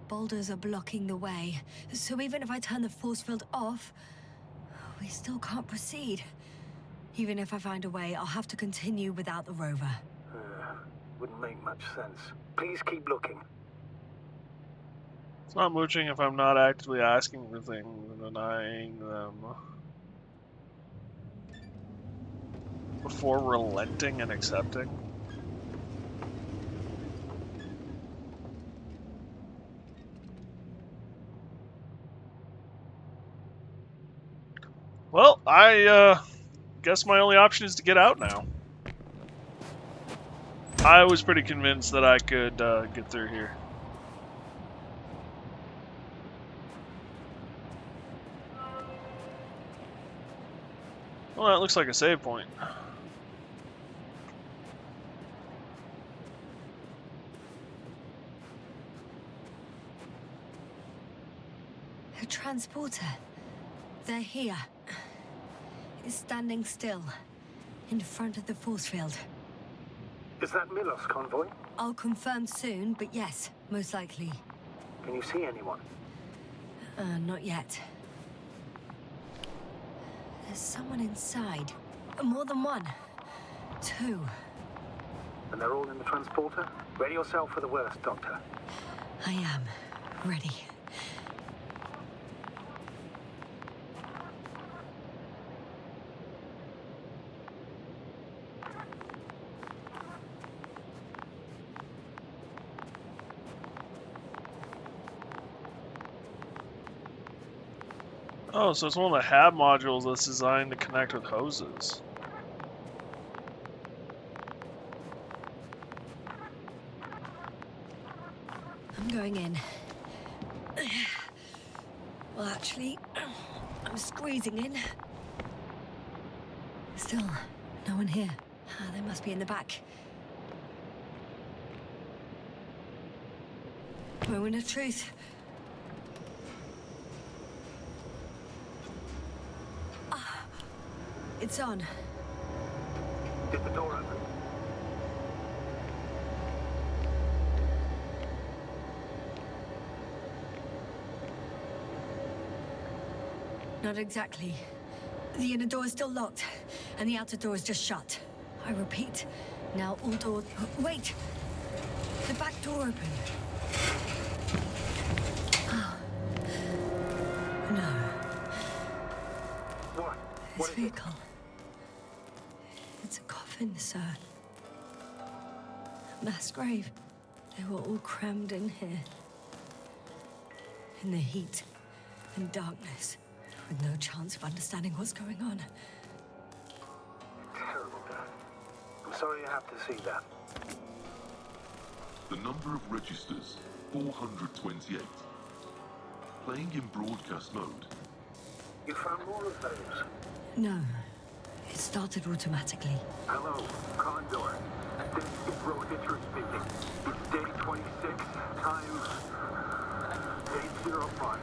Boulders are blocking the way, so even if I turn the force field off, we still can't proceed. Even if I find a way, I'll have to continue without the rover. Wouldn't make much sense. Please keep looking. It's not mooching if I'm not actively asking for things and denying them. Before relenting and accepting. Well, I guess my only option is to get out now. I was pretty convinced that I could get through here. Well, that looks like a save point. A transporter. They're here. It's standing still, in front of the force field. Is that Milos convoy? I'll confirm soon, but yes, most likely. Can you see anyone? Not yet. There's someone inside. More than one. Two. And they're all in the transporter? Ready yourself for the worst, Doctor. I am. Ready. Oh, so it's one of the HAB modules that's designed to connect with hoses. I'm going in. Well, actually, I'm squeezing in. Still, no one here. They must be in the back. Moment of truth. It's on. Did the door open? Not exactly. The inner door is still locked, and the outer door is just shut. I repeat, now all doors... Wait! The back door opened. Oh. No. What? This What is it? vehicle. It's a coffin, sir. A mass grave. They were all crammed in here. In the heat and darkness, with no chance of understanding what's going on. Terrible, Dad. I'm sorry you have to see that. The number of registers, 428. Playing in broadcast mode. You found more of those? No. It started automatically. Hello, Condor. This is Rohitra speaking. It's day 26, time 8:05.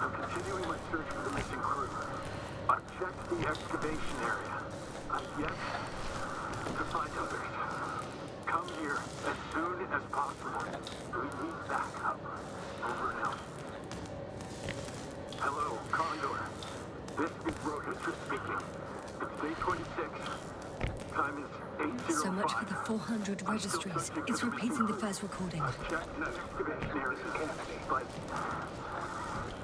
I'm continuing my search for the missing crew. I've checked the excavation area. I've yet to find others. Come here as soon as possible. We need backup. Over and out. Hello, Condor. This is Rohitra speaking. It's day 26. Time is 8:05. So much for the 400 registries. It's repeating the first recording. I've checked the excavation area carefully, but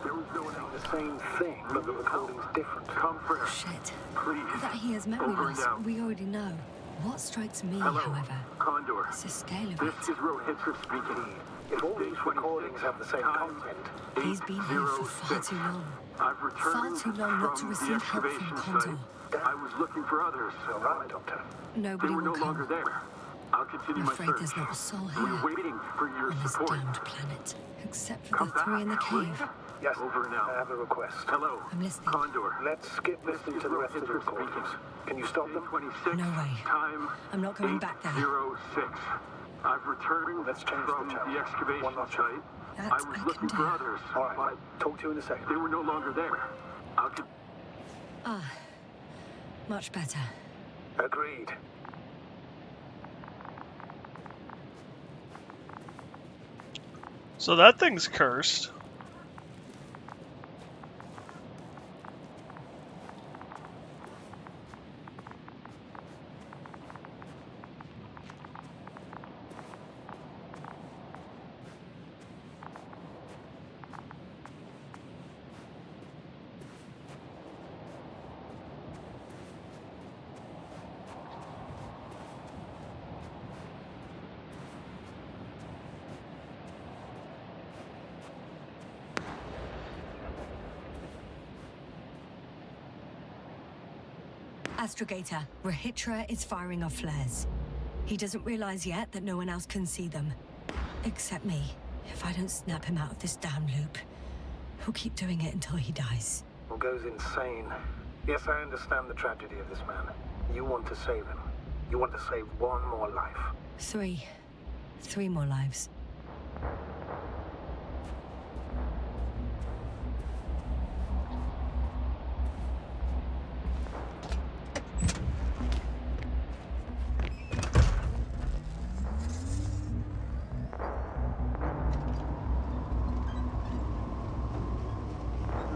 there was no one else. The same thing, but the recording's different. Come fresh, Shit. please. That he has memory Over and loss, out. we already know. What strikes me, Hello, however, Condor. is the scale of This it. is Rohitra speaking. If all these recordings have the same content, He's been here for far too long. I've returned Far too long not to from the receive help from excavation Condor. site. I was looking for others. all right, Doctor. They Nobody were no will longer come. there. I'll continue I'm my afraid search. there's not a soul We're here waiting for your on this support. damned planet. Except for Come the three in the back, cave. Yes, Over and I out. have a request. Hello. I'm listening. Condor. Let's skip listening to the rest of the recordings. Can you stop them? 26. No way. Time. I'm not going back there. 8:06. I've returned Let's change from the channel. the excavation One notch. site. That I was I looking can for do. others, All right, but talk to you in a second. they were no longer there. I'll Ah, much better. Agreed. So that thing's cursed. Astrogator, Rahitra is firing off flares. He doesn't realize yet that no one else can see them. Except me. If I don't snap him out of this damn loop, he'll keep doing it until he dies. Or goes insane. Yes, I understand the tragedy of this man. You want to save him. You want to save one more life. Three. 3 more lives.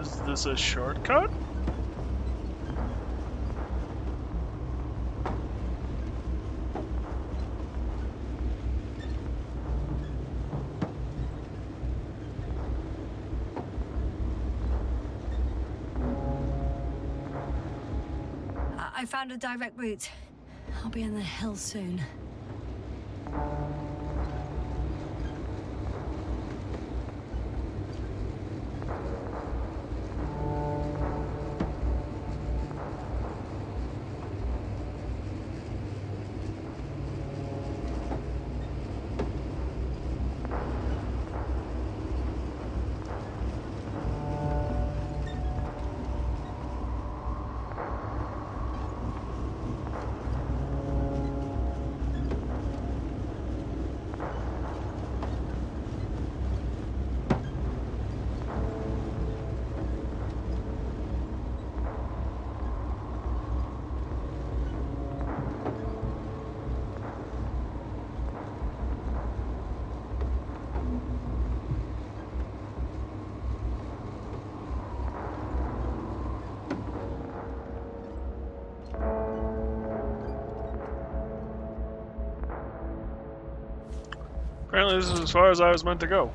Is this a shortcut? I found a direct route. I'll be in the hills soon. Apparently this is as far as I was meant to go.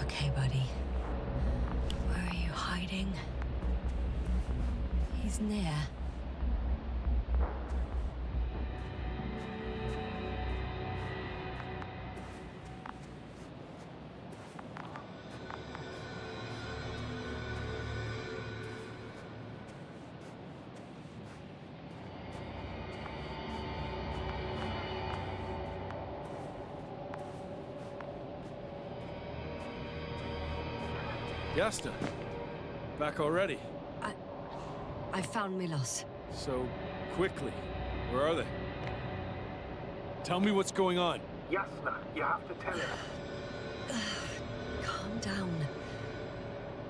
Okay, buddy. Where are you hiding? He's near. Yasta, back already. I found Milos. So quickly. Where are they? Tell me what's going on. Yasna, you have to tell him. Calm down.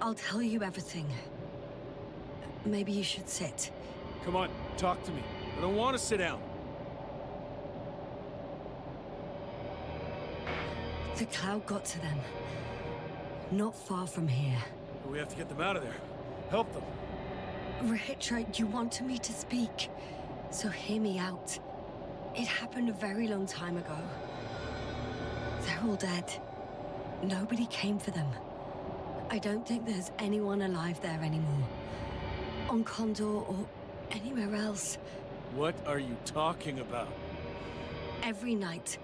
I'll tell you everything. Maybe you should sit. Come on, talk to me. I don't want to sit down. The cloud got to them. Not far from here. We have to get them out of there. Help them. Rahitra, you wanted me to speak, so hear me out. It happened a very long time ago. They're all dead. Nobody came for them. I don't think there's anyone alive there anymore. On Condor or anywhere else. What are you talking about? Every night,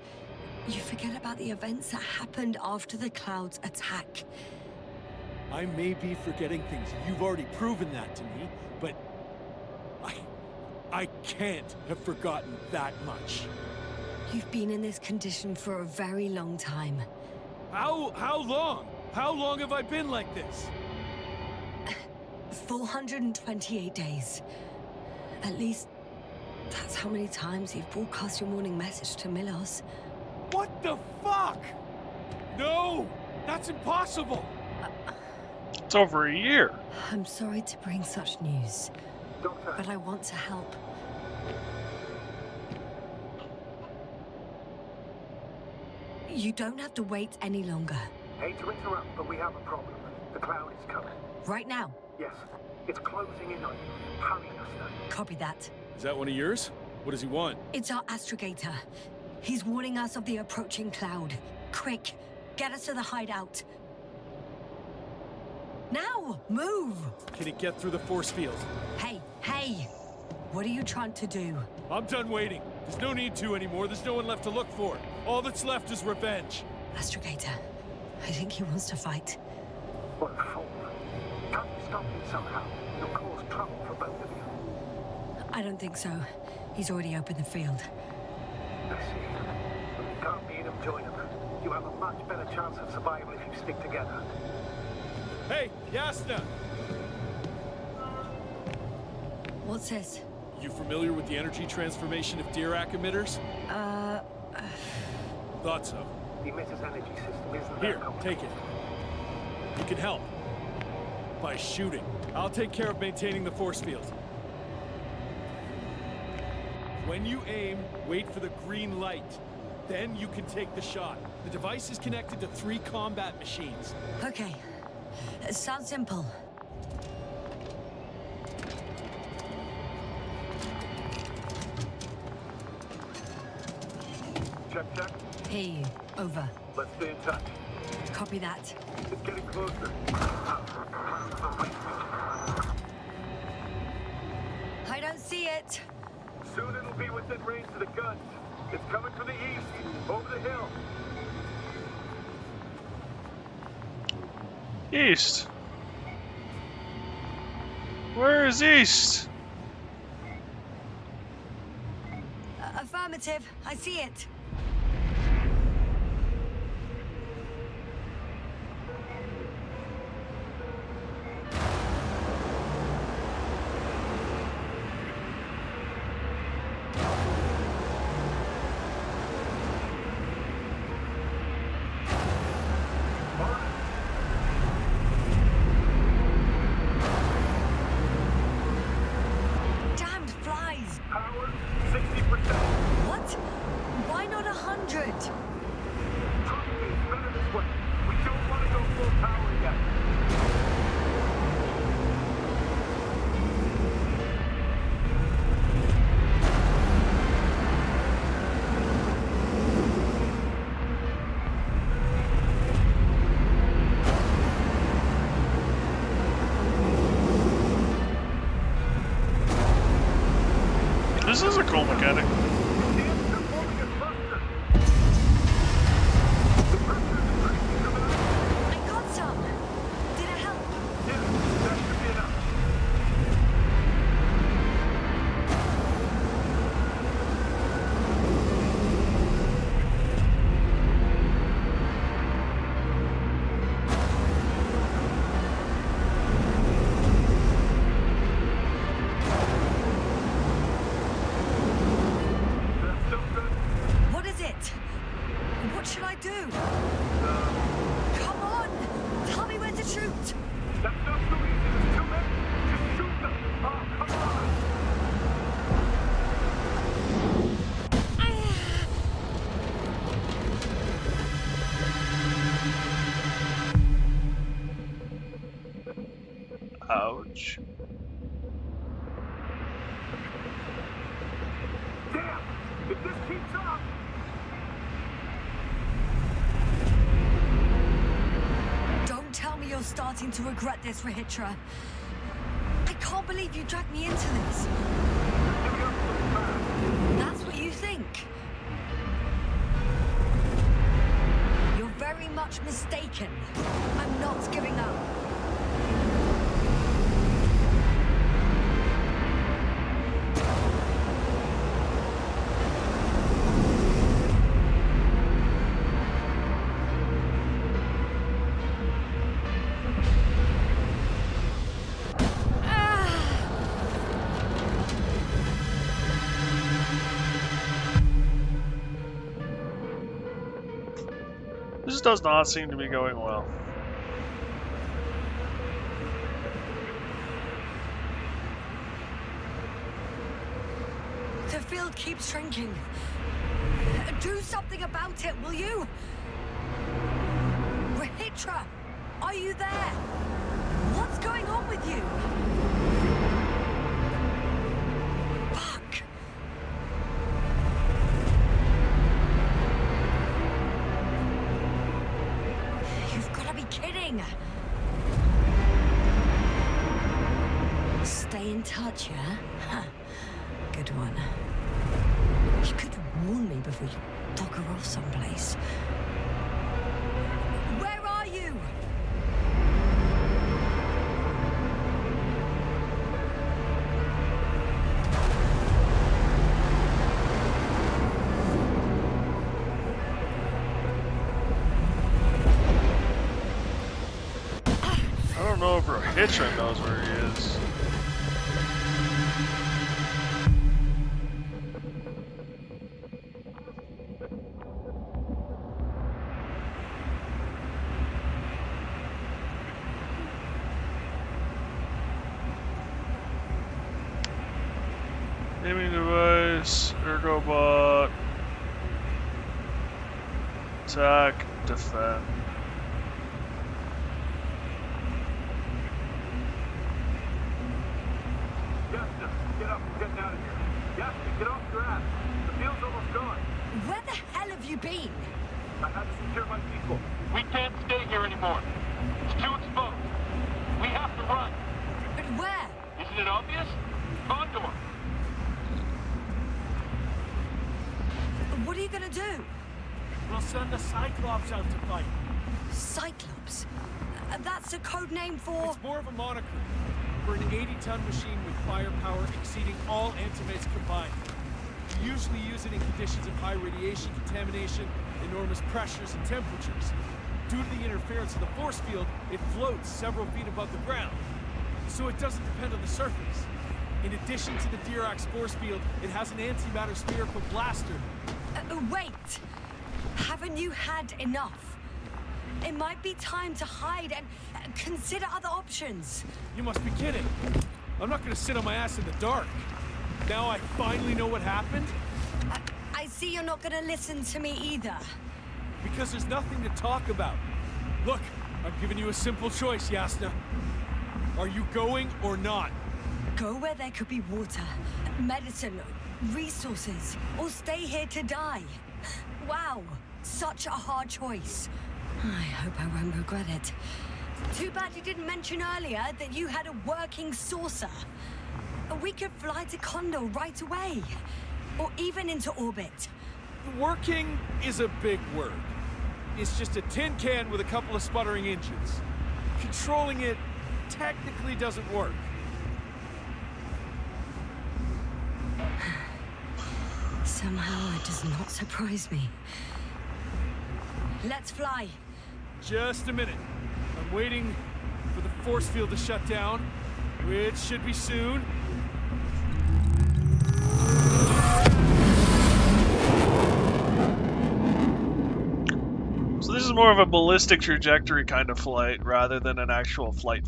you forget about the events that happened after the Cloud's attack. I may be forgetting things. You've already proven that to me, but I can't have forgotten that much. You've been in this condition for a very long time. How long? How long have I been like this? 428 days. At least, that's how many times you've broadcast your morning message to Milos. What the fuck? No! That's impossible! It's over a year. I'm sorry to bring such news, Doctor, but I want to help. You don't have to wait any longer. hate to interrupt, but we have a problem. The Cloud is coming. Right now. Yes, it's closing in on you. Hurry us now. Copy that. Is that one of yours? What does he want? It's our astrogator. He's warning us of the approaching Cloud. Quick, get us to the hideout. Now, move! Can he get through the force field? Hey! What are you trying to do? I'm done waiting. There's no need to anymore. There's no one left to look for. All that's left is revenge. Astrogator, I think he wants to fight. What a fool. Can't you stop him somehow? You'll cause trouble for both of you. I don't think so. He's already opened the field. I see. You can't beat him, join him. You have a much better chance of survival if you stick together. Hey, Yasna! What's this? You familiar with the energy transformation of Dirac emitters? Thought so. The emitter's energy system isn't Here, that complicated. take it. You can help. By shooting. I'll take care of maintaining the force field. When you aim, wait for the green light. Then you can take the shot. The device is connected to 3 combat machines. Okay. Sounds simple. Check. Hey, over. Let's stay in touch. Copy that. It's getting closer. I don't see it. Soon it'll be within range of the guns. It's coming from the east, over the hill. East. Where is East? Affirmative. I see it. Damned flies. Power, 60%. What? Why not 100? Trust me, it's better this way. We don't want to go full power yet. This is a cool mechanic. See it? They're forming a cluster. The pressure is increasing dramatically. I got some. Did it help? Yeah, that should be enough. That's so good. What is it? What should I do? Come on! Tell me when to shoot! That's not so easy. There's too many. Just shoot them. Oh, come on. Ouch. you're starting to regret this, Rahitra. I can't believe you dragged me into this. That's what you think? You're very much mistaken. I'm not giving up. This does not seem to be going well. The field keeps shrinking. Do something about it, will you? Rahitra, are you there? What's going on with you? Fuck. You've got to be kidding. Stay in touch, yeah? Huh. Good one. You could warn me before you bugger off someplace. Where are you? I don't know if Rahitra knows where he is. Aiming device, Ergobot, attack, defend. Yasna, get up. We're getting out of here. Yasna, get off your ass. The field's almost gone. Where the hell have you been? I had to secure my people. We can't stay here anymore. It's too exposed. We have to run. But where? Isn't it obvious? Condor. What are you gonna do? We'll send the Cyclops out to fight. Cyclops? That's a code name for... It's more of a moniker for an 80-ton machine with firepower exceeding all antimates combined. We usually use it in conditions of high radiation contamination, enormous pressures and temperatures. Due to the interference of the force field, it floats several feet above the ground, so it doesn't depend on the surface. In addition to the Dirac force field, it has an antimatter spherical blaster. Wait! Haven't you had enough? It might be time to hide and consider other options. You must be kidding. I'm not gonna sit on my ass in the dark. Now I finally know what happened? I see you're not gonna listen to me either. Because there's nothing to talk about. Look, I'm giving you a simple choice, Yasna. Are you going or not? Go where there could be water, medicine, resources, or stay here to die. Wow, such a hard choice. I hope I won't regret it. Too bad you didn't mention earlier that you had a working saucer. We could fly to Condor right away, or even into orbit. Working is a big word. It's just a tin can with a couple of sputtering engines. Controlling it technically doesn't work. Somehow it does not surprise me. Let's fly. Just a minute. I'm waiting for the force field to shut down, which should be soon. So this is more of a ballistic trajectory kind of flight rather than an actual flight.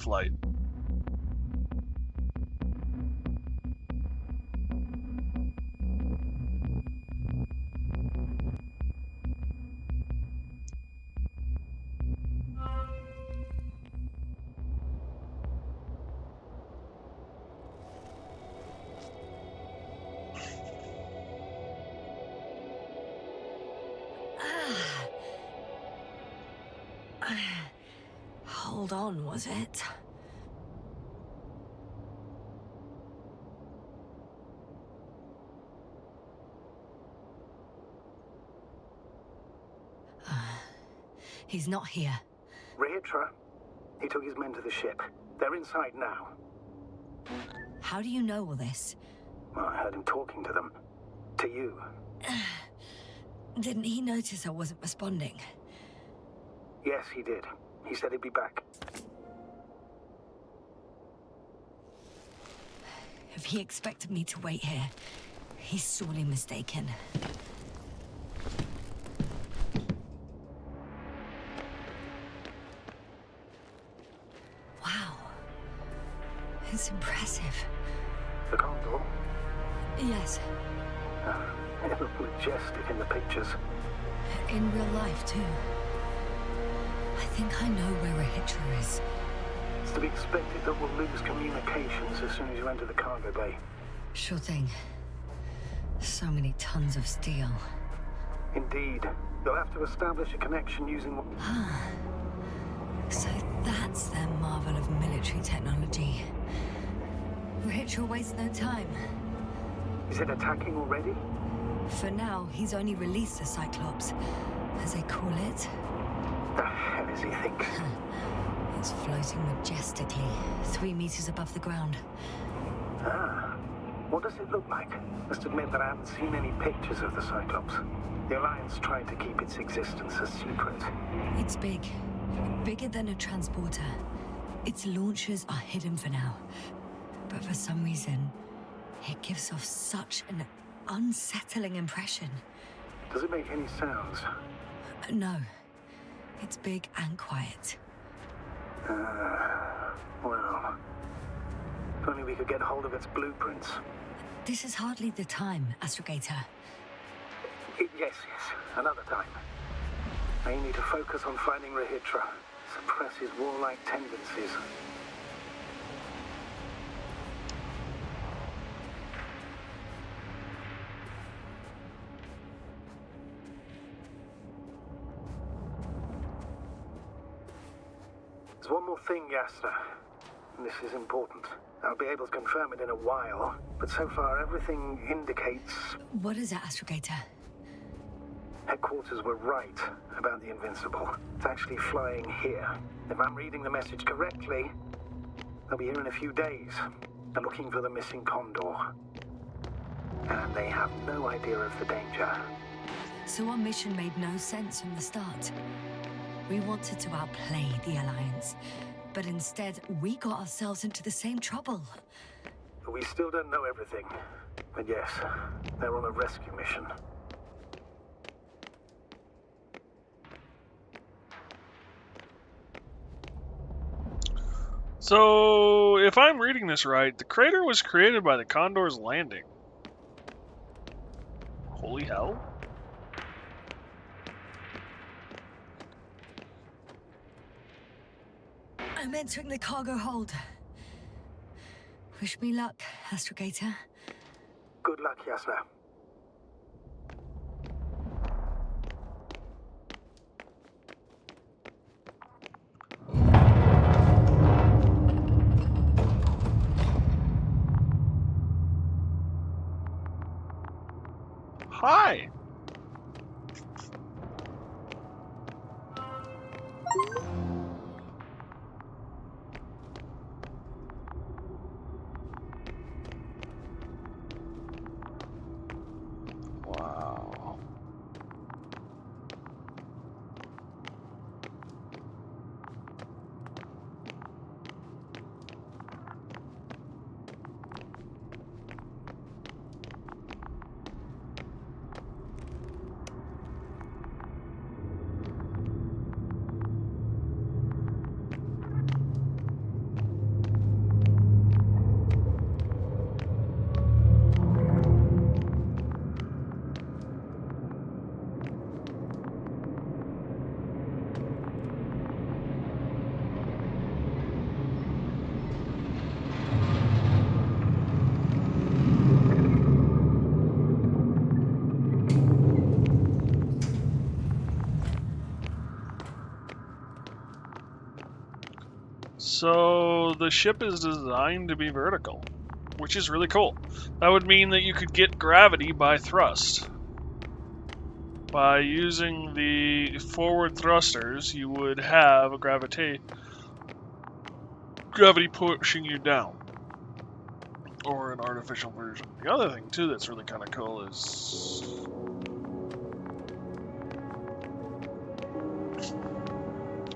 Hold on, was it? He's not here. Rehitra? He took his men to the ship. They're inside now. How do you know all this? Well, I heard him talking to them. To you. Didn't he notice I wasn't responding? Yes, he did. He said he'd be back. If he expected me to wait here, he's sorely mistaken. Wow. It's impressive. The Condor? Yes, It looked majestic in the pictures. in real life too. I think I know where Rehitra is. It's to be expected that we'll lose communications as soon as you enter the cargo bay. Sure thing. So many tons of steel. Indeed. You'll have to establish a connection using... So that's their marvel of military technology. Rehitra wastes no time. Is it attacking already? For now, he's only released the Cyclops, as they call it. The hell is he think? It's floating majestically, 3 meters above the ground. Ah. What does it look like? Must admit that I haven't seen any pictures of the Cyclops. The Alliance tried to keep its existence a secret. It's big. Bigger than a transporter. Its launchers are hidden for now. But for some reason, it gives off such an unsettling impression. Does it make any sounds? No. It's big and quiet. Well... If only we could get hold of its blueprints. This is hardly the time, Astrogator. Yes. Another time. I need to focus on finding Rehitra. Suppress his warlike tendencies. There's one more thing, Yasna. And this is important. I'll be able to confirm it in a while, but so far everything indicates What is it, Astrogator? headquarters were right about the Invincible. It's actually flying here. If I'm reading the message correctly, they'll be here in a few days. They're looking for the missing Condor. And they have no idea of the danger. So our mission made no sense from the start. We wanted to outplay the Alliance, but instead we got ourselves into the same trouble. We still don't know everything. But yes, they're on a rescue mission. So, if I'm reading this right, the crater was created by the Condor's landing. Holy hell. I'm entering the cargo hold. Wish me luck, Astrogator. Good luck, Yasna. Hi! Wow. So the ship is designed to be vertical, which is really cool. That would mean that you could get gravity by thrust. By using the forward thrusters, you would have a gravity pushing you down. Or an artificial version. The other thing, too, that's really kind of cool is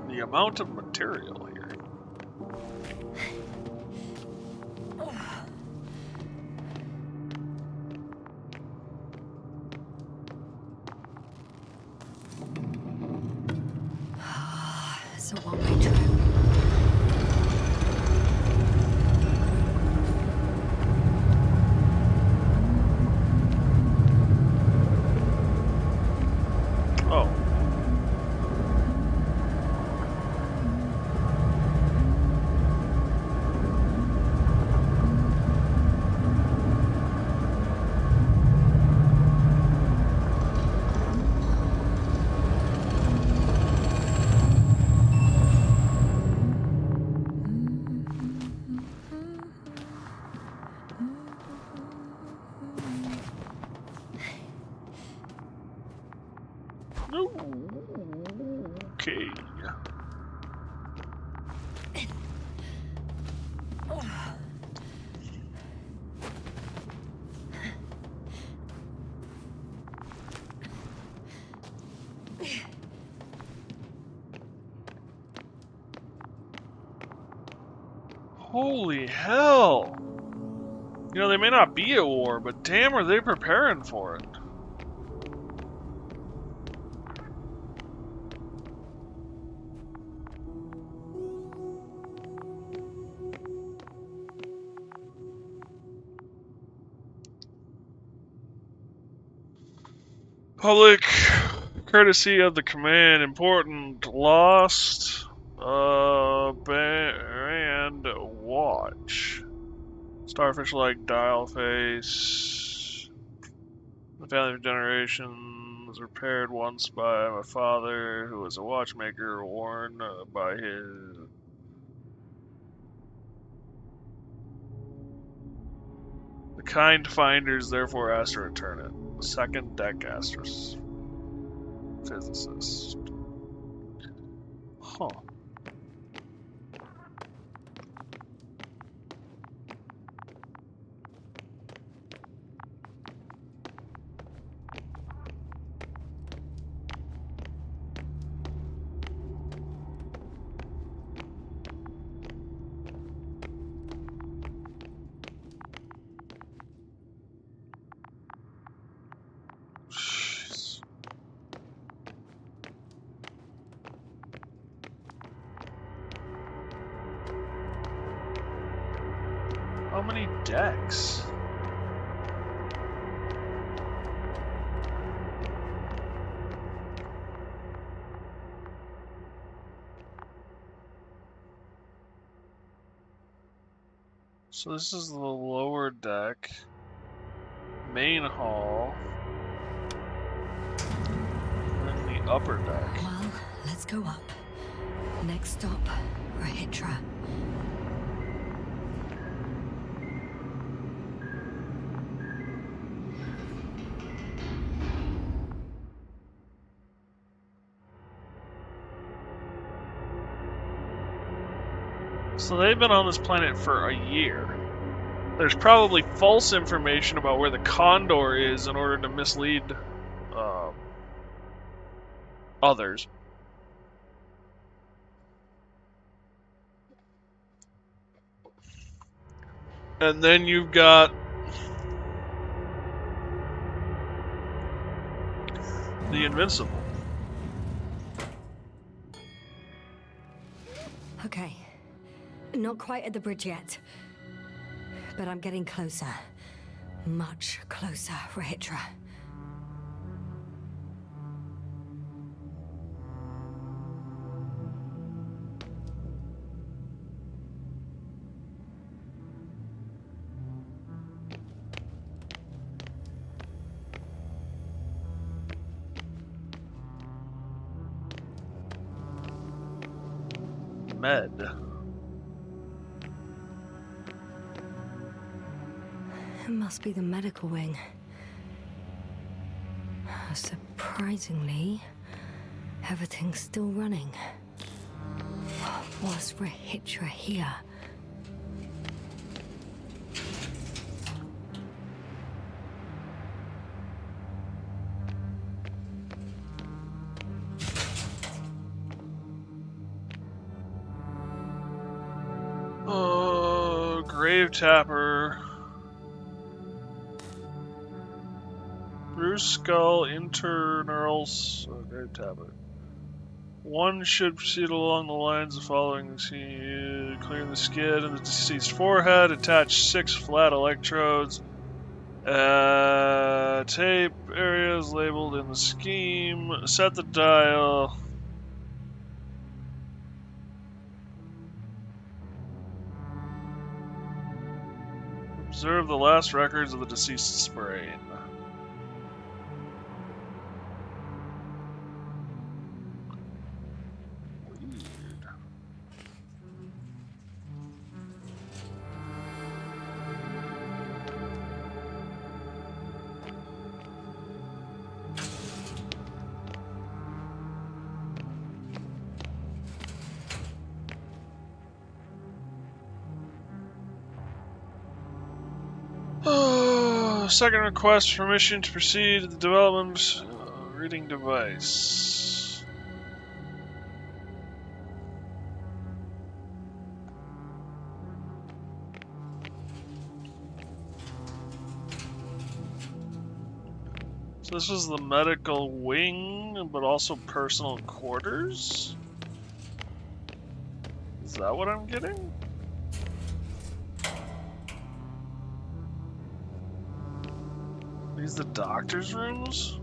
the amount of material here. It's a one-way trip. Oh. Okay. Holy hell! You know, they may not be at war, but damn are they preparing for it. Public courtesy of the command, important, lost, band watch. Starfish like dial face. The family of generation was repaired once by my father, who was a watchmaker, worn by his. The kind finders therefore asked to return it. The second deck astrophysicist. Huh. Jeez. How many decks? So this is the lower deck, main hall, and then the upper deck. Well, let's go up. Next stop, Rahitra. So they've been on this planet for a year. There's probably false information about where the Condor is in order to mislead others. And then you've got the Invincible. Okay. Not quite at the bridge yet. But I'm getting closer. Much closer, Rahitra. Med. It must be the medical wing. Surprisingly, everything's still running. Was Rahitra here? Grave Tapper. Bruce skull internals. Grave Tapper. One should proceed along the lines of following clearing the skin of the deceased forehead, attach 6 flat electrodes, tape areas labeled in the scheme, set the dial. Observe the last records of the deceased's brain. Second request permission to proceed to the development reading device. So this was the medical wing, but also personal quarters? Is that what I'm getting? These the doctor's rooms?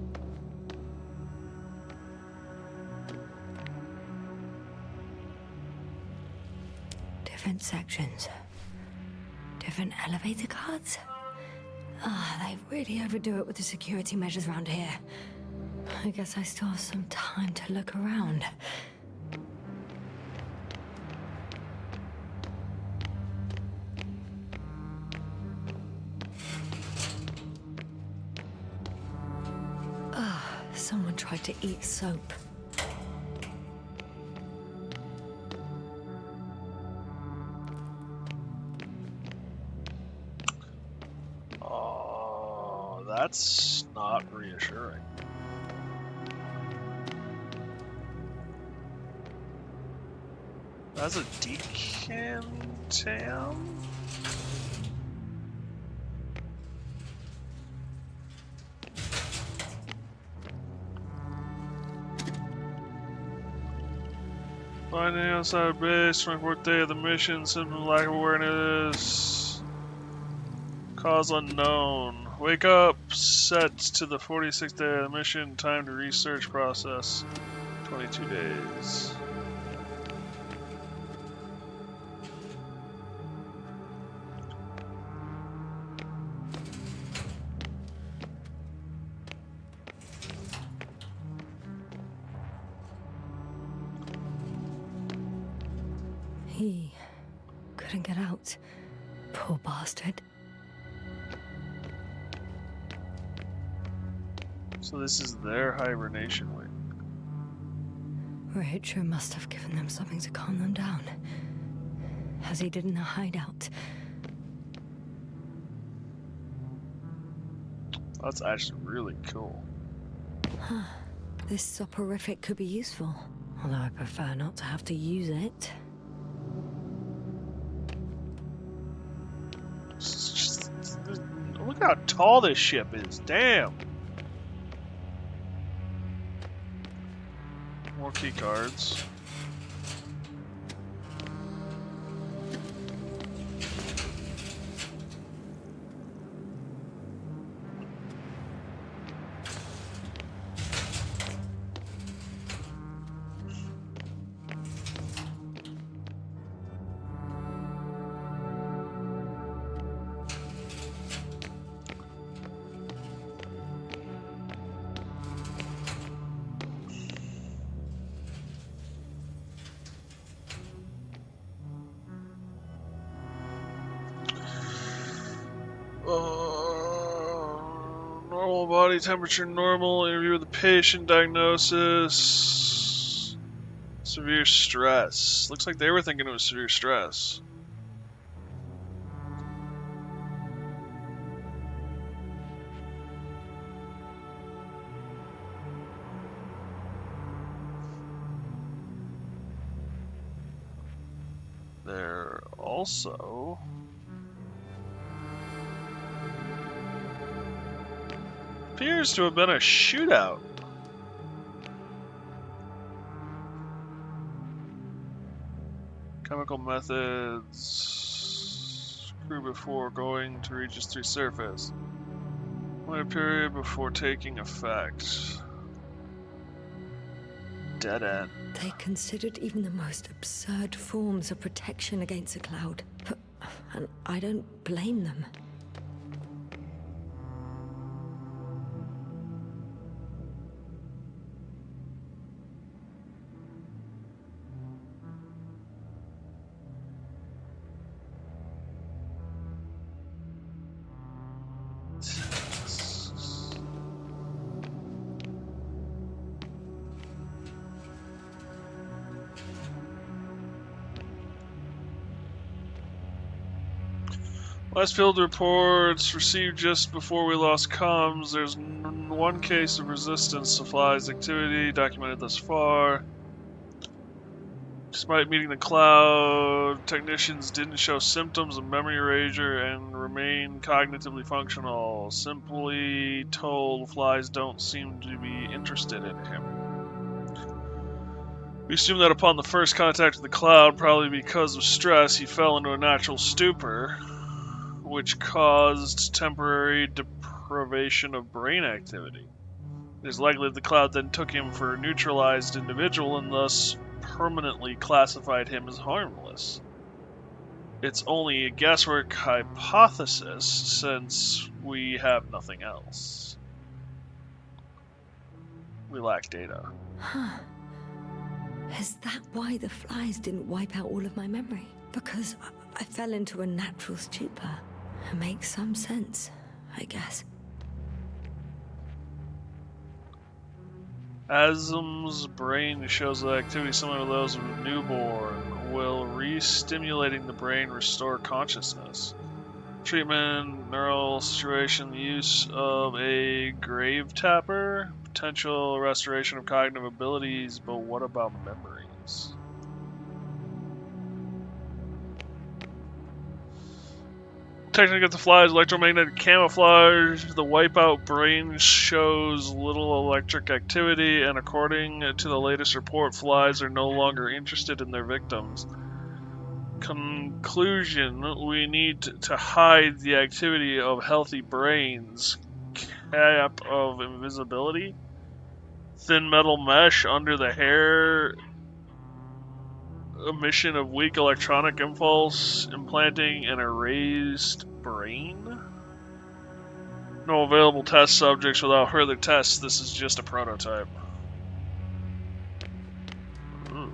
Different sections. Different elevator cards? They really overdo it with the security measures around here. I guess I still have some time to look around. Someone tried to eat soap. Oh, that's not reassuring. That's a decantam? Finding outside of base, 24th day of the mission, symptom lack of awareness. Cause unknown. Wake up, set to the 46th day of the mission, time to research process. 22 days. He couldn't get out. Poor bastard. So this is their hibernation wing. Rahitra must have given them something to calm them down. As he did in a hideout. That's actually really cool. This soporific could be useful. Although I prefer not to have to use it. Look how tall this ship is. Damn. More key cards. Normal body temperature, normal. Interview with the patient, diagnosis. Severe stress. Looks like they were thinking it was severe stress. There also appears to have been a shootout. Chemical methods. Crew before going to Regis 3 surface. Wait a period before taking effect. Dead end. They considered even the most absurd forms of protection against a cloud. And I don't blame them. Last field reports received just before we lost comms. There's one case of resistance supplies activity documented thus far. Despite meeting the cloud, technicians didn't show symptoms of memory erasure and remain cognitively functional. Simply told, flies don't seem to be interested in him. We assume that upon the first contact with the cloud, probably because of stress, he fell into a natural stupor, which caused temporary deprivation of brain activity. It is likely that the cloud then took him for a neutralized individual and thus permanently classified him as harmless. It's only a guesswork hypothesis since we have nothing else. We lack data. Huh. Is that why the flies didn't wipe out all of my memory? Because I fell into a natural stupor. It makes some sense, I guess. Asm's brain shows that activity similar to those of a newborn. Will re-stimulating the brain restore consciousness? Treatment, neural situation, the use of a grave tapper, potential restoration of cognitive abilities, but what about memories? Technique of the flies, electromagnetic camouflage. The wipeout brain shows little electric activity, and according to the latest report, flies are no longer interested in their victims. Conclusion, we need to hide the activity of healthy brains. Cap of invisibility. Thin metal mesh under the hair. Emission of weak electronic impulse. Implanting an erased brain. No available test subjects. Without further tests, this is just a prototype. Ooh.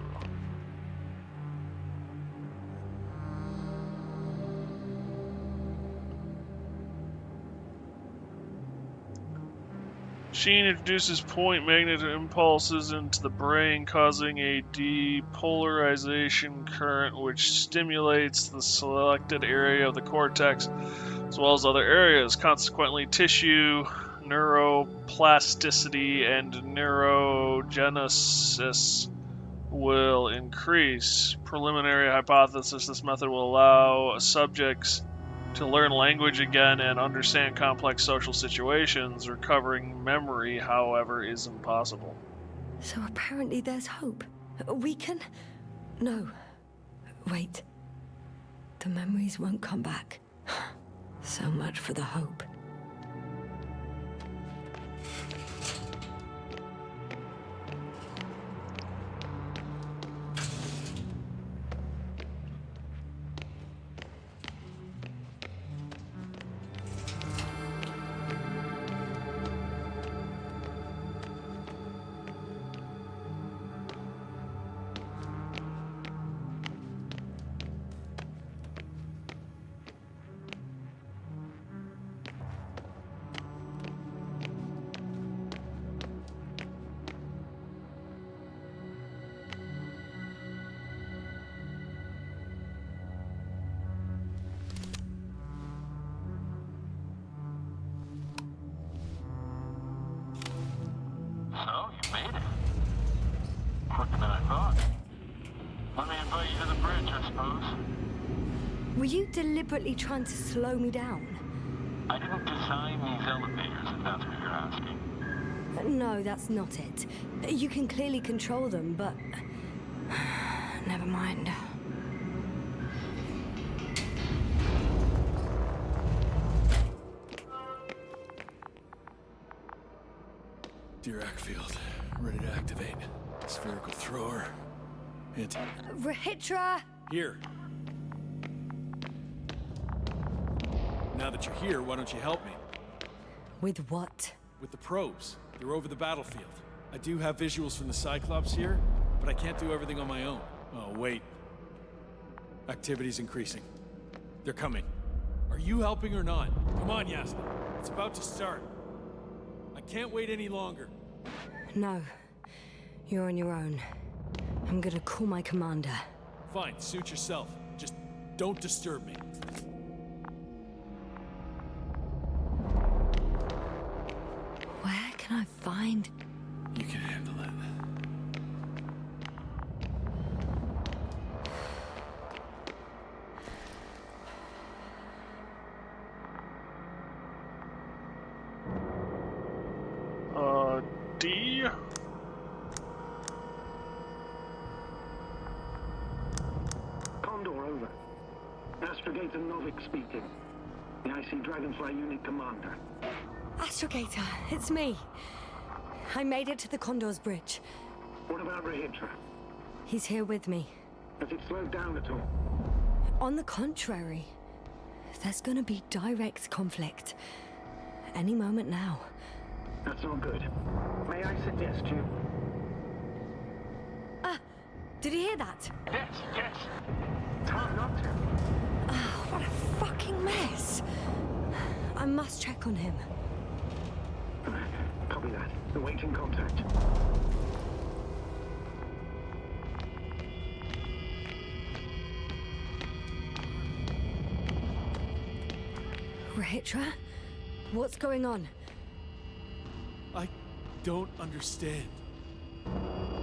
Machine introduces point magnet impulses into the brain, causing a depolarization current which stimulates the selected area of the cortex as well as other areas. Consequently, tissue, neuroplasticity, and neurogenesis will increase. Preliminary hypothesis, this method will allow subjects to learn language again and understand complex social situations. Recovering memory, however, is impossible. So apparently there's hope. We can... No. Wait. The memories won't come back. So much for the hope. invite you to the bridge, I suppose. Were you deliberately trying to slow me down? I didn't design these elevators, if that's what you're asking. No, that's not it. You can clearly control them, but... Never mind. Dirac field, ready to activate. Spherical thrower. Hit. Rahitra! Here. Now that you're here, why don't you help me? With what? With the probes. They're over the battlefield. I do have visuals from the Cyclops here, but I can't do everything on my own. Oh, wait. Activity's increasing. They're coming. Are you helping or not? Come on, Yasna. It's about to start. I can't wait any longer. No. You're on your own. I'm gonna call my commander. Fine, suit yourself. Just don't disturb me. Where can I find... You can handle it. D. Condor, over. Astrogator Novik speaking. The IC Dragonfly Unit Commander. Astrogator, it's me. I made it to the Condor's bridge. What about Rahitra? He's here with me. Has it slowed down at all? On the contrary, there's gonna be direct conflict. Any moment now. That's not good. May I suggest you... Did you hear that? Yes, yes. It's hard not to. Oh, what a fucking mess. I must check on him. Copy that. Awaiting contact. Rahitra? What's going on? I don't understand.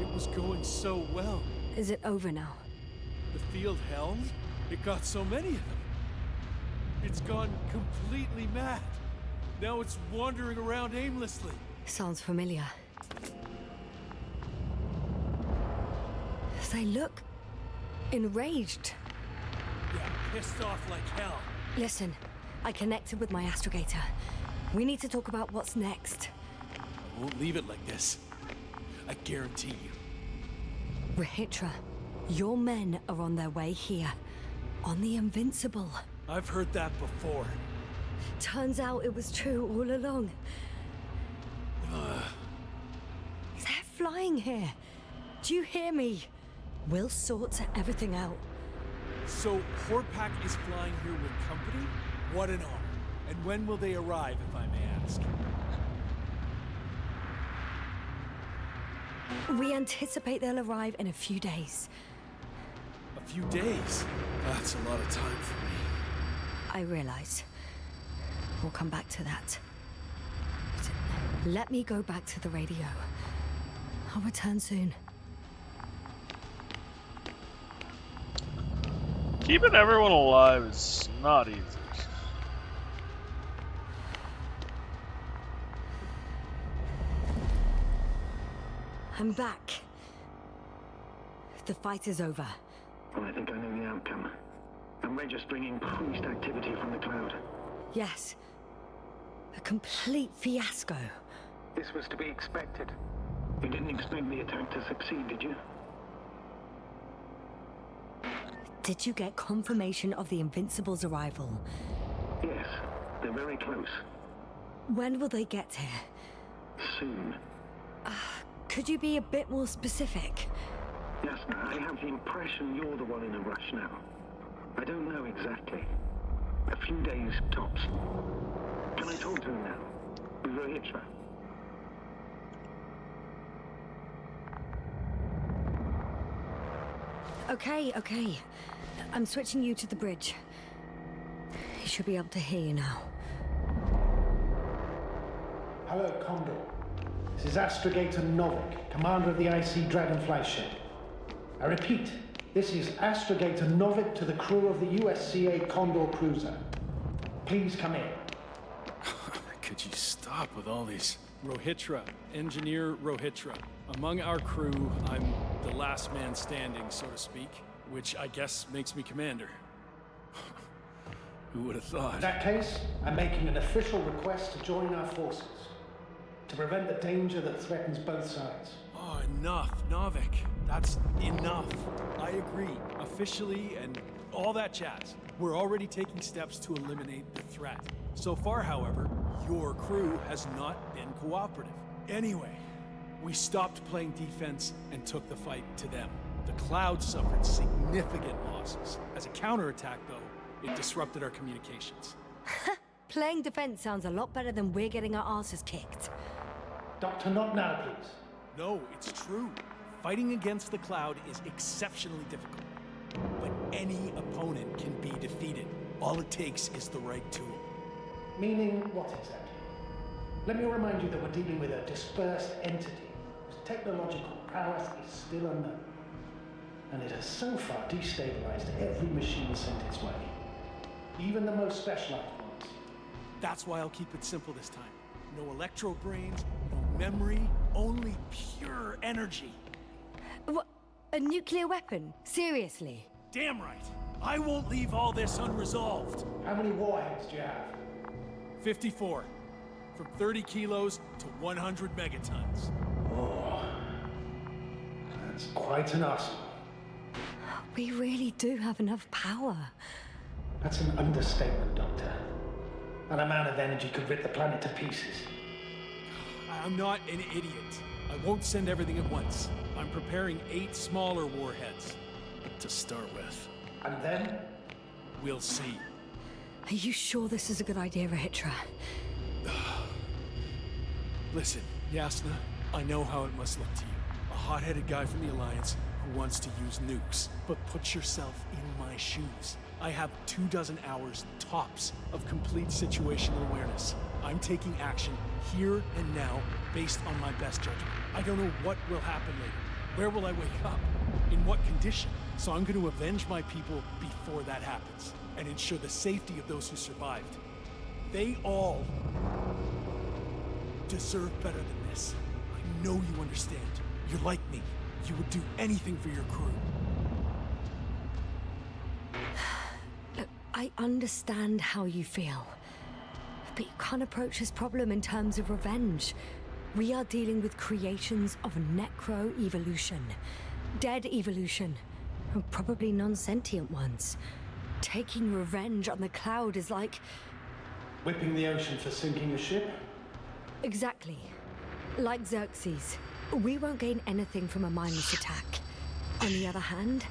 It was going so well. Is it over now? The field held? It got so many of them. It's gone completely mad. Now it's wandering around aimlessly. Sounds familiar. They look... enraged. Yeah, pissed off like hell. Listen, I connected with my astrogator. We need to talk about what's next. I won't leave it like this. I guarantee you. Rahitra, your men are on their way here. On the Invincible. I've heard that before. Turns out it was true all along. They're flying here. Do you hear me? We'll sort everything out. So, Horpak is flying here with company? What an honor. And when will they arrive, if I may ask? We anticipate they'll arrive in a few days. A few days? That's a lot of time for me. I realize. We'll come back to that. But let me go back to the radio. I'll return soon. Keeping everyone alive is not easy. I'm back. The fight is over. Well, I think I know the outcome. I'm registering increased activity from the cloud. Yes. A complete fiasco. This was to be expected. You didn't expect the attack to succeed, did you? Did you get confirmation of the Invincible's arrival? Yes, they're very close. When will they get here? Soon. Could you be a bit more specific? Yasna, I have the impression you're the one in a rush now. I don't know exactly. A few days tops. Can I talk to him now? With Rahitra? Okay. I'm switching you to the bridge. He should be able to hear you now. Hello, Condor. This is Astrogator Novik, commander of the IC Dragonfly ship. I repeat, This is astrogator Novik to the crew of the USCA Condor cruiser. Please come in. Could you stop with all these? Rohitra, Engineer Rohitra. Among our crew, I'm the last man standing, so to speak, which I guess makes me commander. Who would have thought? In that case, I'm making an official request to join our forces to prevent the danger that threatens both sides. Oh, enough, Novik. That's enough. I agree, officially and all that jazz. We're already taking steps to eliminate the threat. So far, however, your crew has not been cooperative. Anyway, we stopped playing defense and took the fight to them. The Cloud suffered significant losses. As a counterattack, though, it disrupted our communications. Playing defense sounds a lot better than we're getting our asses kicked. Doctor, not now, please. No, it's true. Fighting against the Cloud is exceptionally difficult. But any opponent can be defeated. All it takes is the right tool. Meaning what exactly? Let me remind you that we're dealing with a dispersed entity whose technological prowess is still unknown. And it has so far destabilized every machine sent its way. Even the most specialized ones. That's why I'll keep it simple this time. No electro brains, no memory, only pure energy. What? A nuclear weapon? Seriously? Damn right. I won't leave all this unresolved. How many warheads do you have? 54. From 30 kilos to 100 megatons. Oh, that's quite an arsenal. We really do have enough power. That's an understatement, Doctor. That amount of energy could rip the planet to pieces. I'm not an idiot. I won't send everything at once. I'm preparing 8 smaller warheads to start with. And then? We'll see. Are you sure this is a good idea, Rohitra? Listen, Yasna, I know how it must look to you. A hot-headed guy from the Alliance who wants to use nukes. But put yourself in my shoes. I have 24 hours tops of complete situational awareness. I'm taking action here and now based on my best judgment. I don't know what will happen later. Where will I wake up? In what condition? So I'm going to avenge my people before that happens and ensure the safety of those who survived. They all deserve better than this. I know you understand. You're like me. You would do anything for your crew. Look, I understand how you feel. But you can't approach this problem in terms of revenge. We are dealing with creations of necro-evolution. Dead evolution. And probably non-sentient ones. Taking revenge on the Cloud is like... Whipping the ocean for sinking a ship? Exactly. Like Xerxes. We won't gain anything from a mindless attack. On the other hand,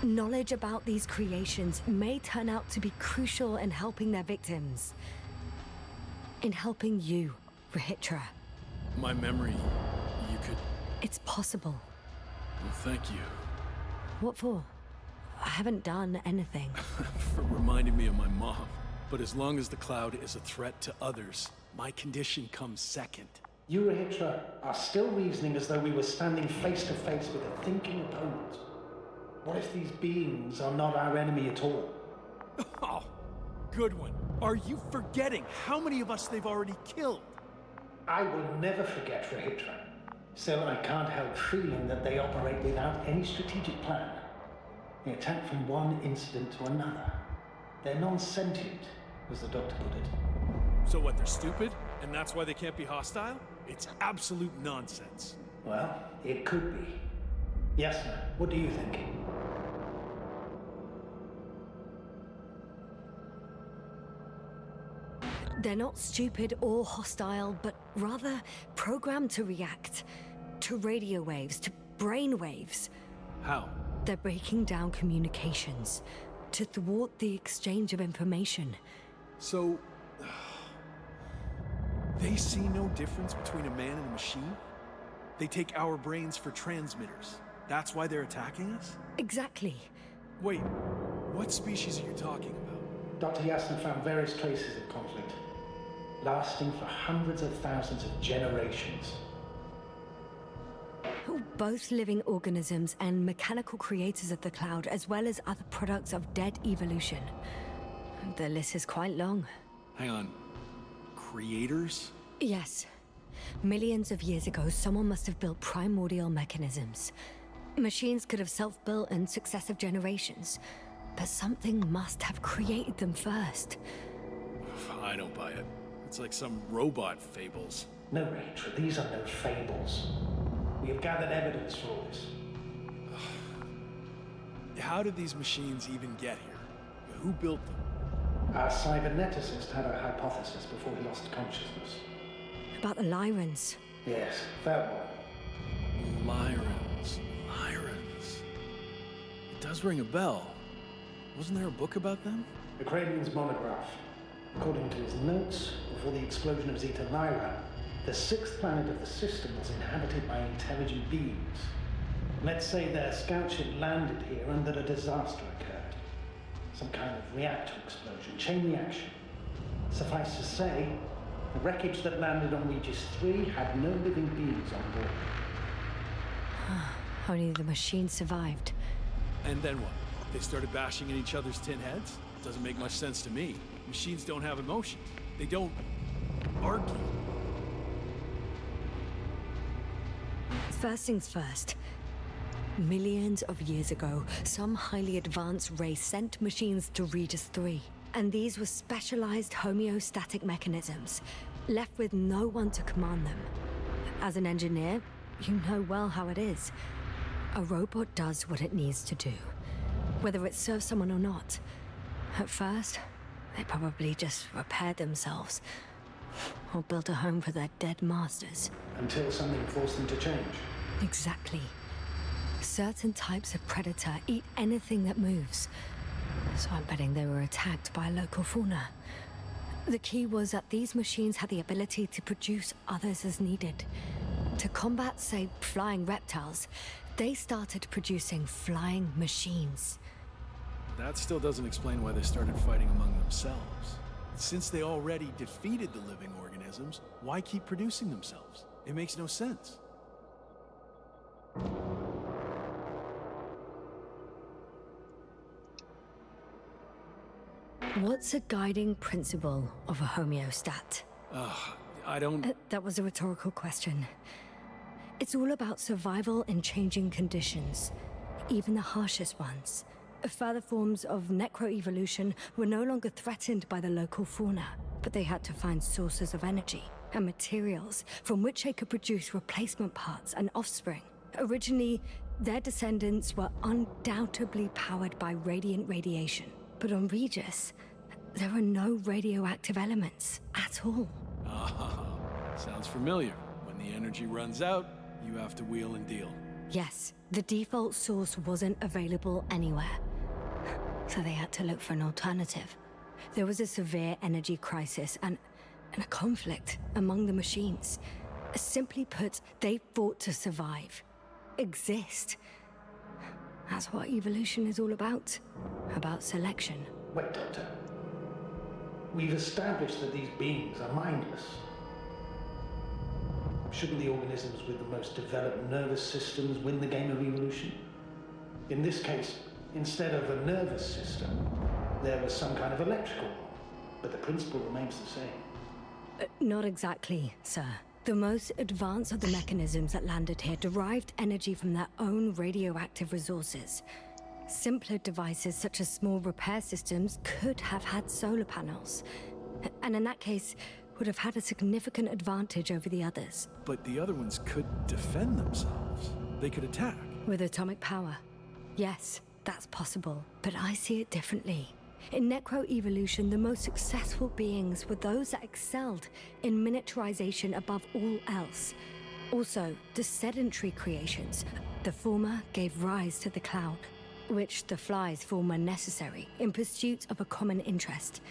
knowledge about these creations may turn out to be crucial in helping their victims. In helping you, Rohitra. My memory, you could... It's possible. Well, thank you. What for? I haven't done anything. For reminding me of my mom. But as long as the Cloud is a threat to others, my condition comes second. You, Rohitra, are still reasoning as though we were standing face to face with a thinking opponent. What if these beings are not our enemy at all? Oh, good one. Are you forgetting how many of us they've already killed? I will never forget, Rohitra. Still, I can't help feeling that they operate without any strategic plan. They attack from one incident to another. They're non-sentient, as the doctor put it. So what, they're stupid? And that's why they can't be hostile? It's absolute nonsense. Well, it could be. Yes, sir. What do you think? They're not stupid or hostile, but rather programmed to react. To radio waves, to brain waves. How? They're breaking down communications. To thwart the exchange of information. So... they see no difference between a man and a machine? They take our brains for transmitters. That's why they're attacking us? Exactly. Wait, what species are you talking about? Dr. Yasna found various traces of conflict, lasting for hundreds of thousands of generations. Both living organisms and mechanical creators of the cloud, as well as other products of dead evolution. The list is quite long. Hang on. Creators? Yes. Millions of years ago, someone must have built primordial mechanisms. Machines could have self-built in successive generations, but something must have created them first. I don't buy it. It's like some robot fables. No, Rachel, these are no fables. We have gathered evidence for all this. How did these machines even get here? Who built them? Our cyberneticist had a hypothesis before he lost consciousness. About the Lyrans. Yes, that one. Lyrans. It does ring a bell. Wasn't there a book about them? The Cranian's monograph. According to his notes, before the explosion of Zeta Lyra, the sixth planet of the system was inhabited by intelligent beings. Let's say their scout ship landed here and that a disaster occurred. Some kind of reactor explosion, chain reaction. Suffice to say, the wreckage that landed on Regis 3 had no living beings on board. Only the machines survived. And then what? They started bashing in each other's tin heads? Doesn't make much sense to me. Machines don't have emotions. They don't argue. First things first. Millions of years ago, some highly advanced race sent machines to Regis 3. And these were specialized homeostatic mechanisms, left with no one to command them. As an engineer, you know well how it is. A robot does what it needs to do, whether it serves someone or not. At first, they probably just repaired themselves, or built a home for their dead masters. Until something forced them to change. Exactly. Certain types of predator eat anything that moves. So I'm betting they were attacked by local fauna. The key was that these machines had the ability to produce others as needed. To combat, say, flying reptiles, they started producing flying machines. That still doesn't explain why they started fighting among themselves. Since they already defeated the living organisms, why keep producing themselves? It makes no sense. What's a guiding principle of a homeostat? I don't... That was a rhetorical question. It's all about survival in changing conditions, even the harshest ones. Further forms of necroevolution were no longer threatened by the local fauna, but they had to find sources of energy and materials from which they could produce replacement parts and offspring. Originally, their descendants were undoubtedly powered by radiant radiation. But on Regis, there are no radioactive elements at all. Sounds familiar. When the energy runs out, you have to wheel and deal. Yes, the default source wasn't available anywhere. So they had to look for an alternative. There was a severe energy crisis and a conflict among the machines. Simply put, they fought to survive. Exist. That's what evolution is all about. About selection. Wait, Doctor. We've established that these beings are mindless. Shouldn't the organisms with the most developed nervous systems win the game of evolution? In this case, instead of a nervous system, there was some kind of electrical one, but the principle remains the same. Not exactly, sir. The most advanced of the mechanisms that landed here derived energy from their own radioactive resources. Simpler devices such as small repair systems could have had solar panels, and in that case, would have had a significant advantage over the others. But the other ones could defend themselves. They could attack. With atomic power. Yes, that's possible, but I see it differently. In necroevolution, the most successful beings were those that excelled in miniaturization above all else. Also, the sedentary creations. The former gave rise to the cloud, which the flies form when necessary, in pursuit of a common interest.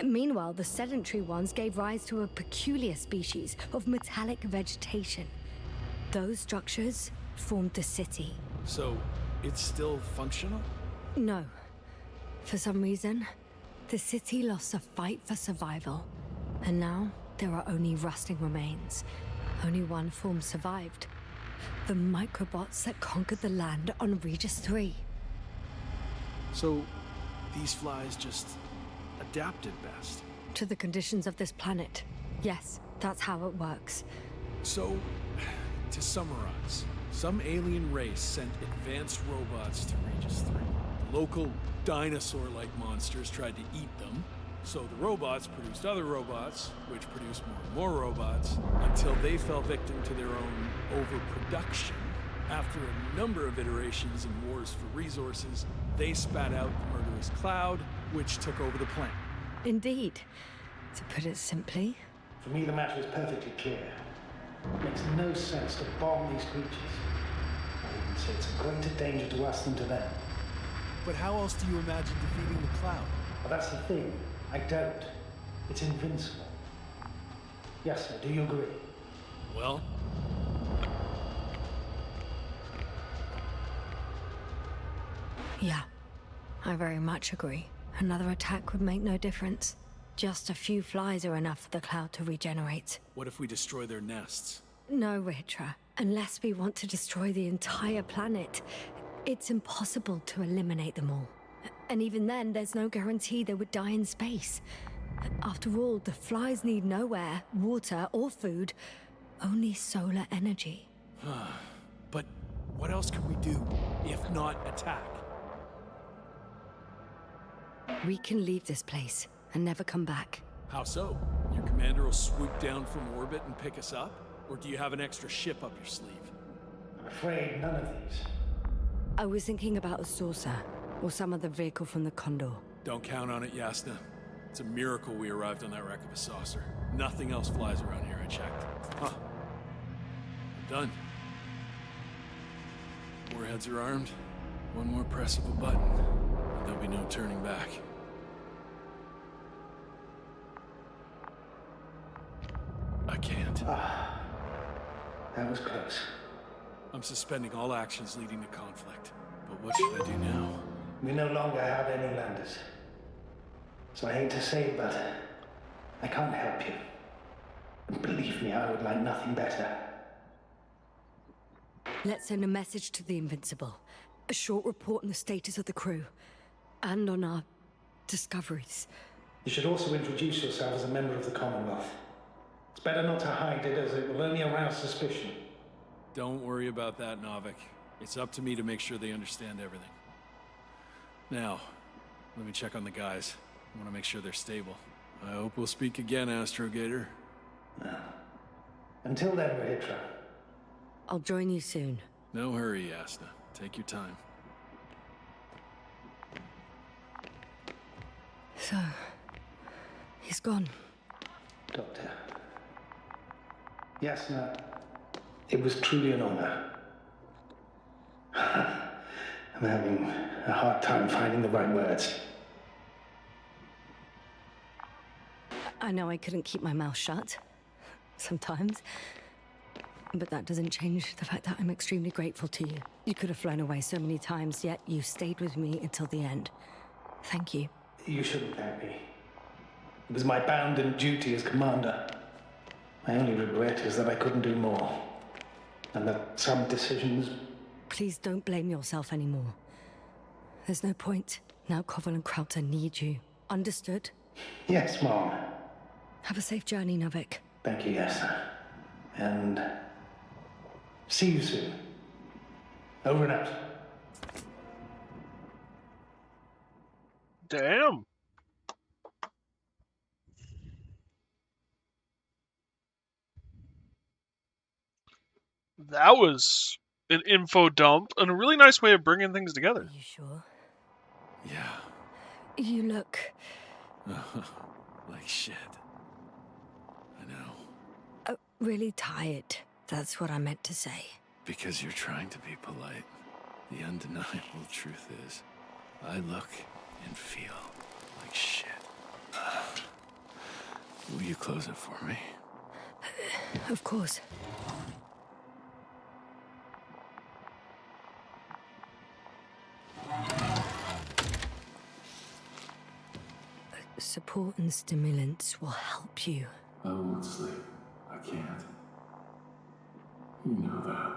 Meanwhile, the sedentary ones gave rise to a peculiar species of metallic vegetation. Those structures formed the city. So, it's still functional? No. For some reason, the city lost a fight for survival, and now there are only rusting remains. Only one form survived. The microbots that conquered the land on Regis 3. So, these flies just adapted best. To the conditions of this planet. Yes, that's how it works. So, to summarize, some alien race sent advanced robots to Regis 3. The local dinosaur-like monsters tried to eat them, so the robots produced other robots, which produced more and more robots, until they fell victim to their own overproduction. After a number of iterations and wars for resources, they spat out the murderous cloud, which took over the planet. Indeed. To put it simply, For me, the matter is perfectly clear. It makes no sense to bomb these creatures. I even say it's a greater danger to us than to them. But how else do you imagine defeating the cloud? But that's the thing. I don't. It's invincible. Yes, sir. Do you agree? Well, yeah, I very much agree. Another attack would make no difference. Just a few flies are enough for the cloud to regenerate. what if we destroy their nests? No, Ritra. Unless we want to destroy the entire planet, it's impossible to eliminate them all. And even then, there's no guarantee they would die in space. After all, the flies need no air, water, or food, only solar energy. But what else can we do, if not attack? We can leave this place and never come back. How so? Your commander will swoop down from orbit and pick us up? Or do you have an extra ship up your sleeve? I'm afraid none of these. I was thinking about a saucer, or some other vehicle from the Condor. Don't count on it, Yasna. It's a miracle we arrived on that wreck of a saucer. Nothing else flies around here, I checked. Huh. I'm done. Warheads are armed. One more press of a button, and there'll be no turning back. I can't. That was close. I'm suspending all actions leading to conflict. But what should I do now? We no longer have any landers. So I hate to say it, but I can't help you. And believe me, I would like nothing better. Let's send a message to the Invincible. A short report on the status of the crew. And on our discoveries. You should also introduce yourself as a member of the Commonwealth. It's better not to hide it, as it will only arouse suspicion. Don't worry about that, Novik. It's up to me to make sure they understand everything. Now, let me check on the guys. I want to make sure they're stable. I hope we'll speak again, Astrogator. Until then, Rahitra. I'll join you soon. No hurry, Yasna. Take your time. So, he's gone. Doctor. Yasna, it was truly an honor. I'm having a hard time finding the right words. I know I couldn't keep my mouth shut. Sometimes. But that doesn't change the fact that I'm extremely grateful to you. You could have flown away so many times, yet you stayed with me until the end. Thank you. You shouldn't thank me. It was my bounden duty as commander. My only regret is that I couldn't do more. And that some decisions... Please don't blame yourself anymore. There's no point. Now Koval and Krauter need you. Understood? Yes, Mom. Have a safe journey, Novik. Thank you, Yasna. And... see you soon. Over and out. Damn. That was an info dump and a really nice way of bringing things together. Are you sure? Yeah. You look... Like shit. I know. really tired. That's what I meant to say. Because you're trying to be polite. The undeniable truth is, I look and feel like shit. Will you close it for me? Of course. Support and stimulants will help you. I won't sleep. I can't. You know that.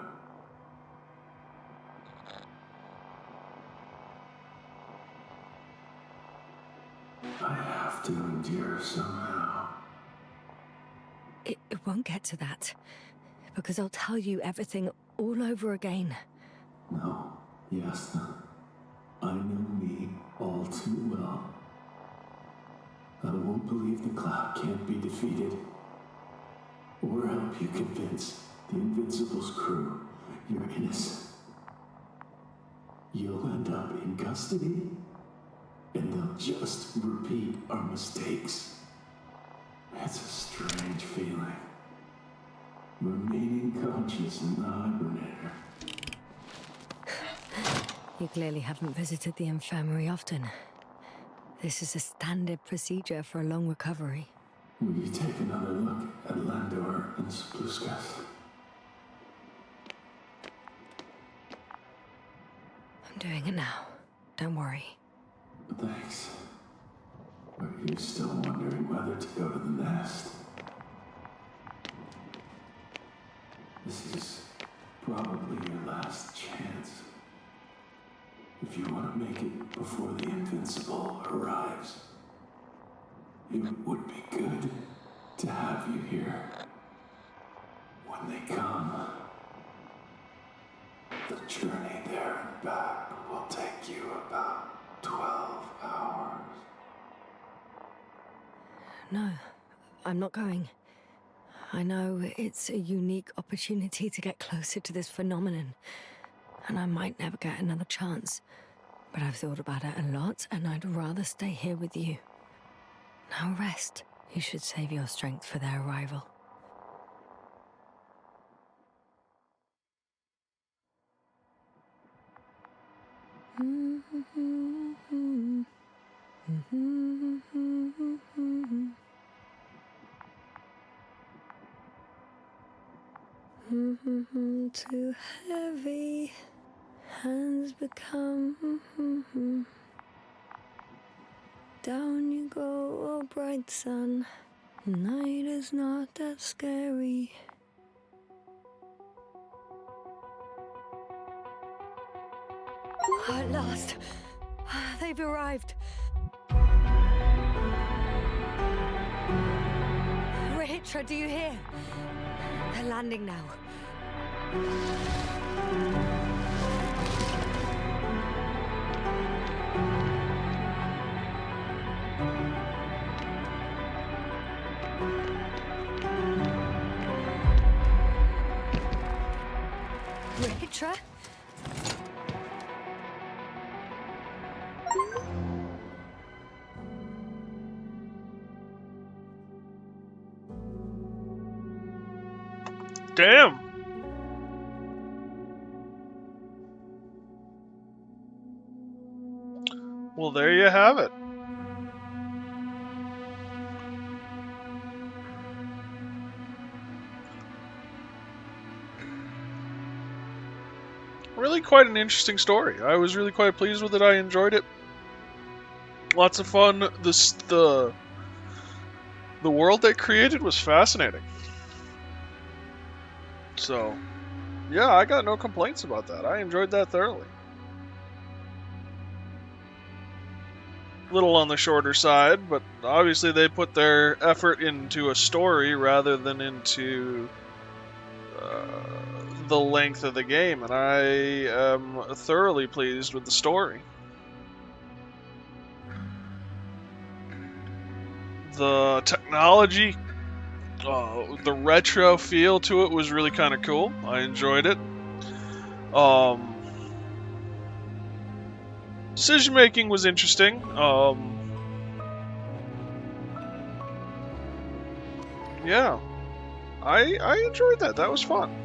I have to endure somehow. It won't get to that. Because I'll tell you everything all over again. No, Yasna. I know me all too well. I won't believe the cloud can't be defeated. Or help you convince the Invincible's crew you're innocent. You'll end up in custody, and they'll just repeat our mistakes. It's a strange feeling. Remaining conscious in the hibernator. You clearly haven't visited the infirmary often. This is a standard procedure for a long recovery. Will you take another look at Landor and Spluskas? I'm doing it now. Don't worry. Thanks. Are you still wondering whether to go to the nest? This is probably your last chance. If you want to make it before the Invincible arrives, it would be good to have you here when they come. The journey there and back will take you about 12 hours. No, I'm not going. I know it's a unique opportunity to get closer to this phenomenon, and I might never get another chance. But I've thought about it a lot, and I'd rather stay here with you. Now rest. You should save your strength for their arrival. Too heavy, hands become. Down you go, oh bright sun. Night is not that scary. At last, they've arrived. Rahitra, do you hear? They're landing now. Rahitra? Damn. Well, there you have it. Really quite an interesting story. I was really quite pleased with it. I enjoyed it. Lots of fun. The world they created was fascinating. So, yeah, I got no complaints about that. I enjoyed that thoroughly. Little on the shorter side, but obviously they put their effort into a story rather than into the length of the game, and I am thoroughly pleased with the story. The technology, the retro feel to it was really kind of cool. I enjoyed it. Decision making was interesting. Yeah, I enjoyed that. That was fun.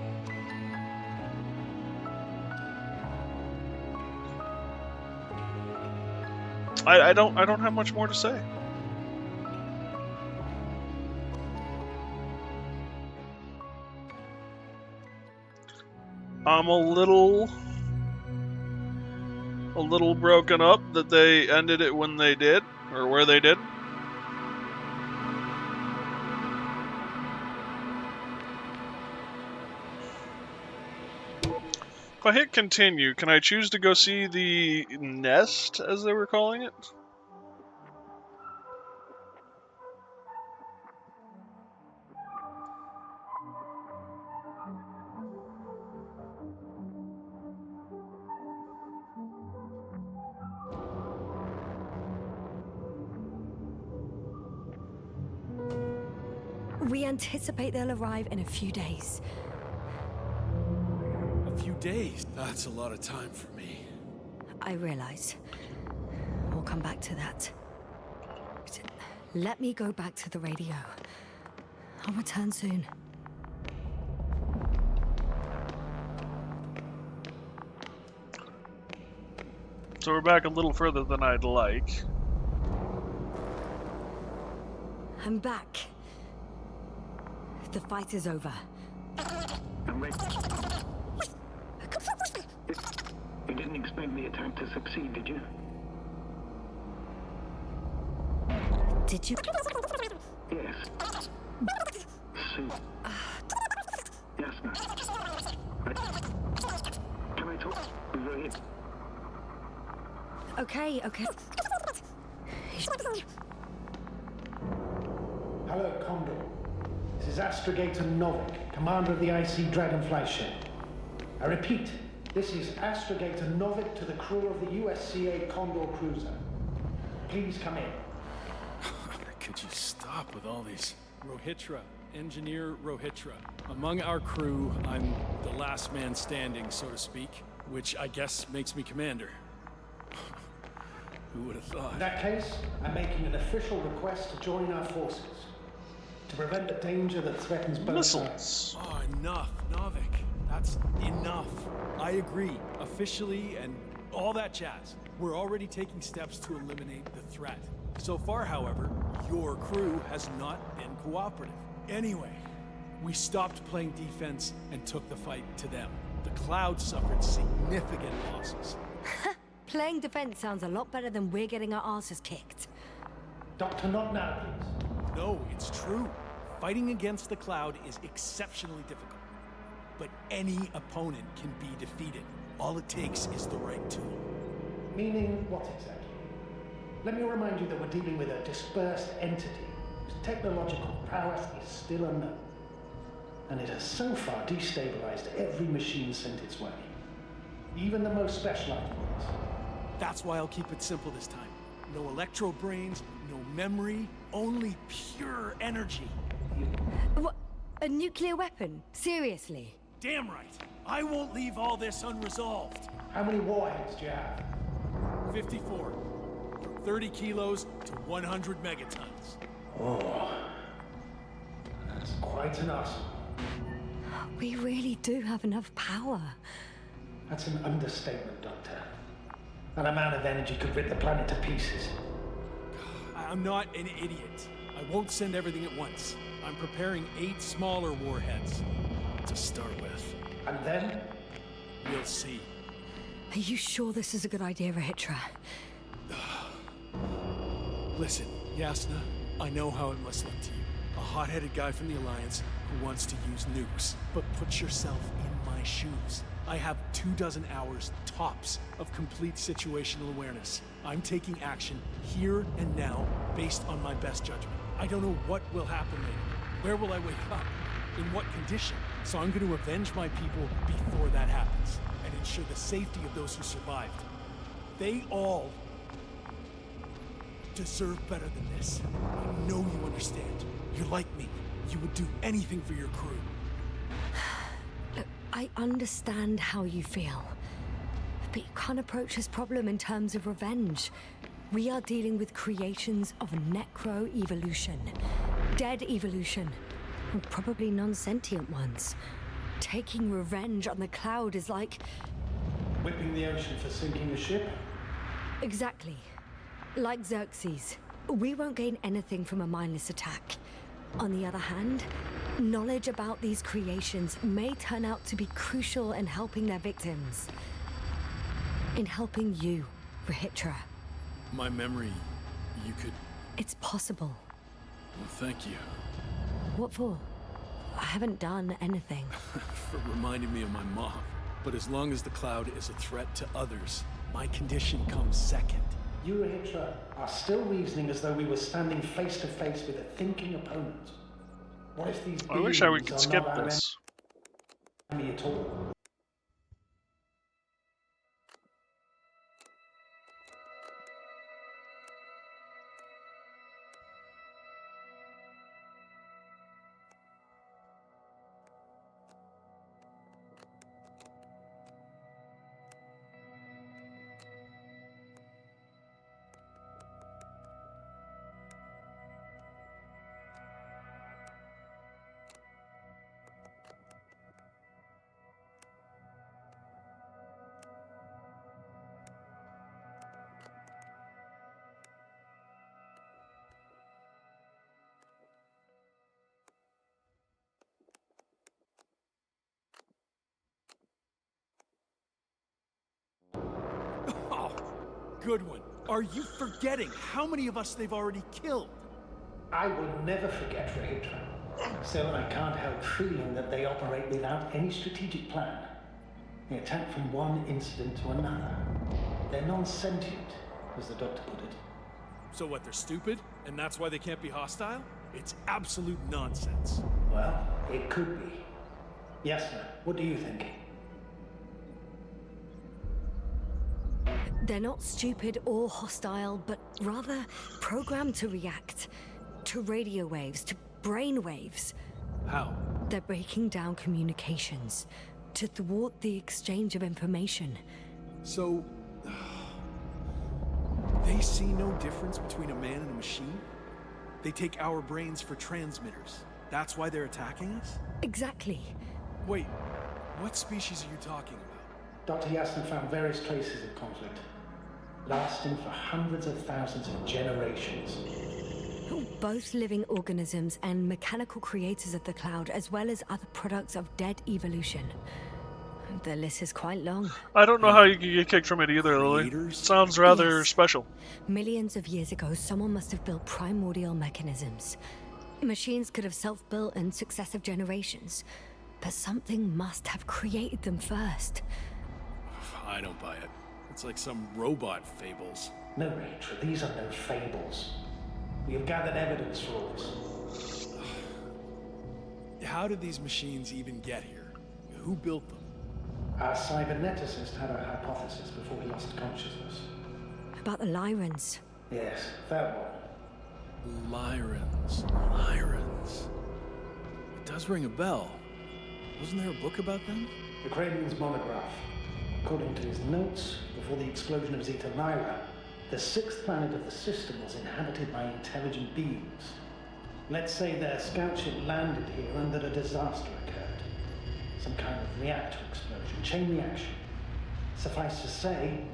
I don't have much more to say. I'm a little broken up that they ended it when they did, or where they did. If I hit continue, can I choose to go see the nest, as they were calling it? We anticipate they'll arrive in a few days. A few days? That's a lot of time for me. I realize. We'll come back to that. Let me go back to the radio. I'll return soon. So we're back a little further than I'd like. I'm back. The fight is over. And wait. You didn't expect the attack to succeed, did you? Did you? Yes. Sue. Yes, no. Can I talk? Right. Okay. Hello, Condor. This is Astrogator Novik, commander of the IC Dragonfly ship. I repeat, this is Astrogator Novik to the crew of the USCA Condor cruiser. Please come in. Could you stop with all these? Rohitra, Engineer Rohitra. Among our crew, I'm the last man standing, so to speak, which I guess makes me commander. Who would have thought? In that case, I'm making an official request to join our forces. To prevent the danger that threatens both sides. Missiles. Oh, enough, Novik. That's enough. I agree, officially and all that jazz. We're already taking steps to eliminate the threat. So far, however, your crew has not been cooperative. Anyway, we stopped playing defense and took the fight to them. The Cloud suffered significant losses. Playing defense sounds a lot better than we're getting our asses kicked. Doctor, not now, please. No, it's true. Fighting against the Cloud is exceptionally difficult. But any opponent can be defeated. All it takes is the right tool. Meaning what exactly? Let me remind you that we're dealing with a dispersed entity whose technological prowess is still unknown. And it has so far destabilized every machine sent its way. Even the most specialized ones. That's why I'll keep it simple this time. No electro brains, no memory, only pure energy. What? A nuclear weapon? Seriously? Damn right. I won't leave all this unresolved. How many warheads do you have? 54. From 30 kilos to 100 megatons. Oh, that's quite an arsenal. We really do have enough power. That's an understatement, Doctor. That amount of energy could rip the planet to pieces. I'm not an idiot. I won't send everything at once. I'm preparing 8 smaller warheads to start with. And then? We'll see. Are you sure this is a good idea, Rahitra? Listen, Yasna, I know how it must look to you. A hot-headed guy from the Alliance who wants to use nukes. But put yourself in my shoes. I have 24 hours tops of complete situational awareness. I'm taking action here and now based on my best judgment. I don't know what will happen later. Where will I wake up? In what condition? So I'm going to avenge my people before that happens and ensure the safety of those who survived. They all deserve better than this. I know you understand. You're like me. You would do anything for your crew. Look, I understand how you feel. But you can't approach this problem in terms of revenge. We are dealing with creations of necro-evolution. Dead evolution. And probably non-sentient ones. Taking revenge on the Cloud is like... Whipping the ocean for sinking a ship? Exactly. Like Xerxes. We won't gain anything from a mindless attack. On the other hand, knowledge about these creations may turn out to be crucial in helping their victims. In helping you, Rahitra. My memory, you could... It's possible. Well, thank you. What for? I haven't done anything. For reminding me of my mom. But as long as the Cloud is a threat to others, my condition comes second. You, Rahitra, are still reasoning as though we were standing face to face with a thinking opponent. What if these I wish we beings could are skip not our this. enemy at all? good one. Are you forgetting how many of us they've already killed? I will never forget Rahitra. Still, I can't help feeling that they operate without any strategic plan. They attack from one incident to another. They're non-sentient, as the doctor put it. So what, they're stupid? And that's why they can't be hostile? It's absolute nonsense. Well, it could be. Yes, sir. What do you think? They're not stupid or hostile, but rather programmed to react. To radio waves, to brain waves. How? They're breaking down communications to thwart the exchange of information. So... they see no difference between a man and a machine? They take our brains for transmitters. That's why they're attacking us? Exactly. Wait, what species are you talking about? Dr. Yasna found various traces of conflict, lasting for hundreds of thousands of generations. Both living organisms and mechanical creators of the cloud, as well as other products of dead evolution. The list is quite long. I don't know how you can get kicked from it either, Lily. Creators? Sounds rather Yes. special. Millions of years ago, someone must have built primordial mechanisms. Machines could have self-built in successive generations, but something must have created them first. I don't buy it. It's like some robot fables. No, Rahitra, these are no fables. We have gathered evidence for all this. How did these machines even get here? Who built them? Our cyberneticist had a hypothesis before he lost consciousness. About the Lyrans. Yes, that one. Lyrans. It does ring a bell. Wasn't there a book about them? The Cranian's monograph. According to his notes, before the explosion of Zeta Lyra, the sixth planet of the system was inhabited by intelligent beings. Let's say their scout ship landed here and that a disaster occurred. Some kind of reactor explosion, chain reaction. Suffice to say,